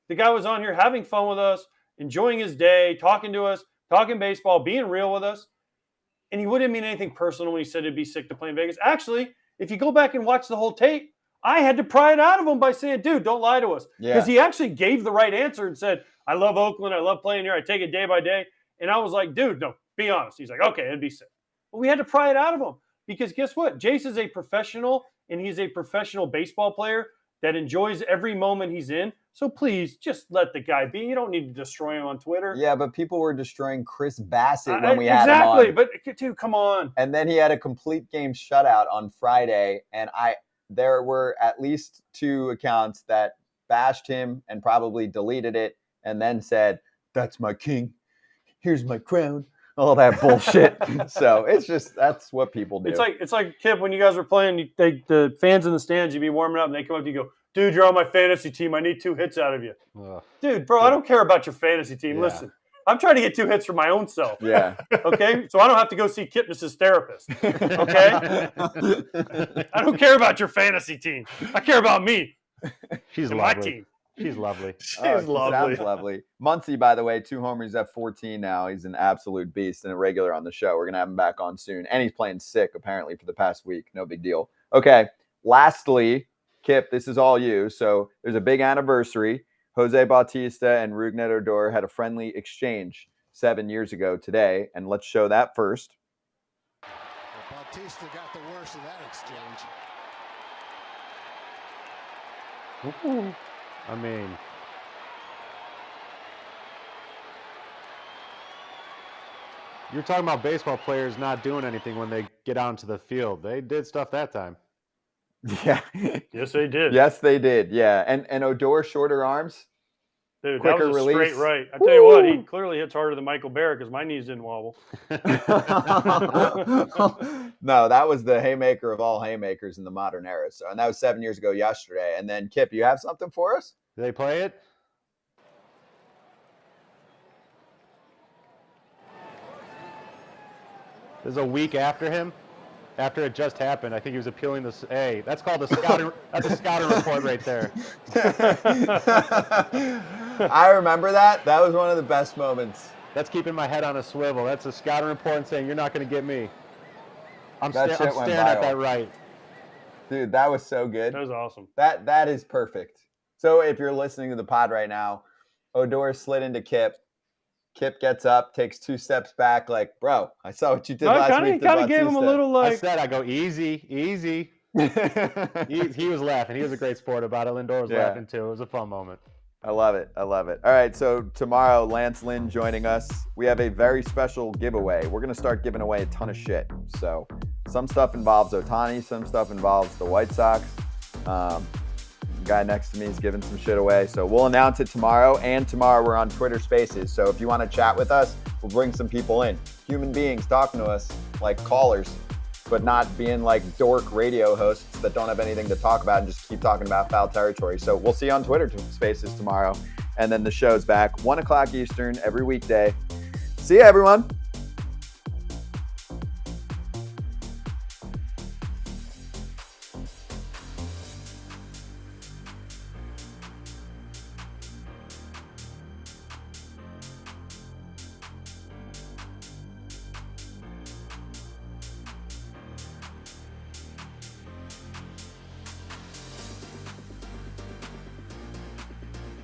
The guy was on here having fun with us, enjoying his day, talking to us, talking baseball, being real with us. And he wouldn't mean anything personal when he said it'd be sick to play in Vegas. Actually, if you go back and watch the whole tape, I had to pry it out of him by saying, dude, don't lie to us. Because he actually gave the right answer and said, I love Oakland. I love playing here. I take it day by day. And I was like, dude, no, be honest. He's like, okay, it'd be sick. But we had to pry it out of him because guess what? Jace is a professional and he's a professional baseball player that enjoys every moment he's in. So please just let the guy be. You don't need to destroy him on Twitter. Yeah, but people were destroying Chris Bassett when we had him exactly. on. But dude, come on. And then he had a complete game shutout on Friday. And there were at least 2 accounts that bashed him and probably deleted it and then said, that's my king. Here's my crown. All that bullshit. So that's what people do. It's like Kip, when you guys were playing, the fans in the stands, you'd be warming up and they come up to you and go, dude, you're on my fantasy team. I need 2 hits out of you. Dude, bro, I don't care about your fantasy team. Yeah. Listen, I'm trying to get 2 hits for my own self. Yeah. Okay? So I don't have to go see Kipnis's therapist. Okay? I don't care about your fantasy team. I care about me She's and my lovely. team. She's lovely. She's Oh, she lovely. sounds lovely. Muncie, by the way, 2 homers at 14 now. He's an absolute beast and a regular on the show. We're going to have him back on soon. And he's playing sick, apparently, for the past week. No big deal. Okay, lastly, Kip, this is all you. So there's a big anniversary. Jose Bautista and Rougned Odor had a friendly exchange 7 years ago today. And let's show that first. Well, Bautista got the worst of that exchange. I mean, you're talking about baseball players not doing anything when they get out into the field. They did stuff that time. Yeah. Yes, they did. Yes, they did. Yeah. And Odor, shorter arms. Dude, that quicker was a release. straight right. I tell you what, he clearly hits harder than Michael Barrett because my knees didn't wobble. No, that was the haymaker of all haymakers in the modern era. So, and that was 7 years ago yesterday. And then, Kip, you have something for us? Did they play it? This is a week after him. After it just happened, I think he was appealing this. Hey, that's called a scouting. That's a scouting report right there. I remember that. That was one of the best moments. That's keeping my head on a swivel. That's a scouting report and saying you're not going to get me. I'm That shit staring went at viral. that right. Dude, that was so good. That was awesome. That is perfect. So if you're listening to the pod right now, Odor slid into Kip. Kip gets up, takes 2 steps back, like, bro, I saw what you did last week. Kind of gave him a little I like. said, I go easy. He was laughing. He was a great sport about it. Lindor was laughing too. It was a fun moment. I love it. All right, so tomorrow, Lance Lynn joining us. We have a very special giveaway. We're going to start giving away a ton of shit. So some stuff involves Ohtani, some stuff involves the White Sox. The guy next to me is giving some shit away. So we'll announce it tomorrow, and tomorrow we're on Twitter Spaces. So if you want to chat with us, we'll bring some people in. Human beings talking to us like callers, but not being like dork radio hosts that don't have anything to talk about and just keep talking about foul territory. So we'll see you on Twitter Spaces tomorrow. And then the show's back 1 o'clock Eastern every weekday. See you, everyone.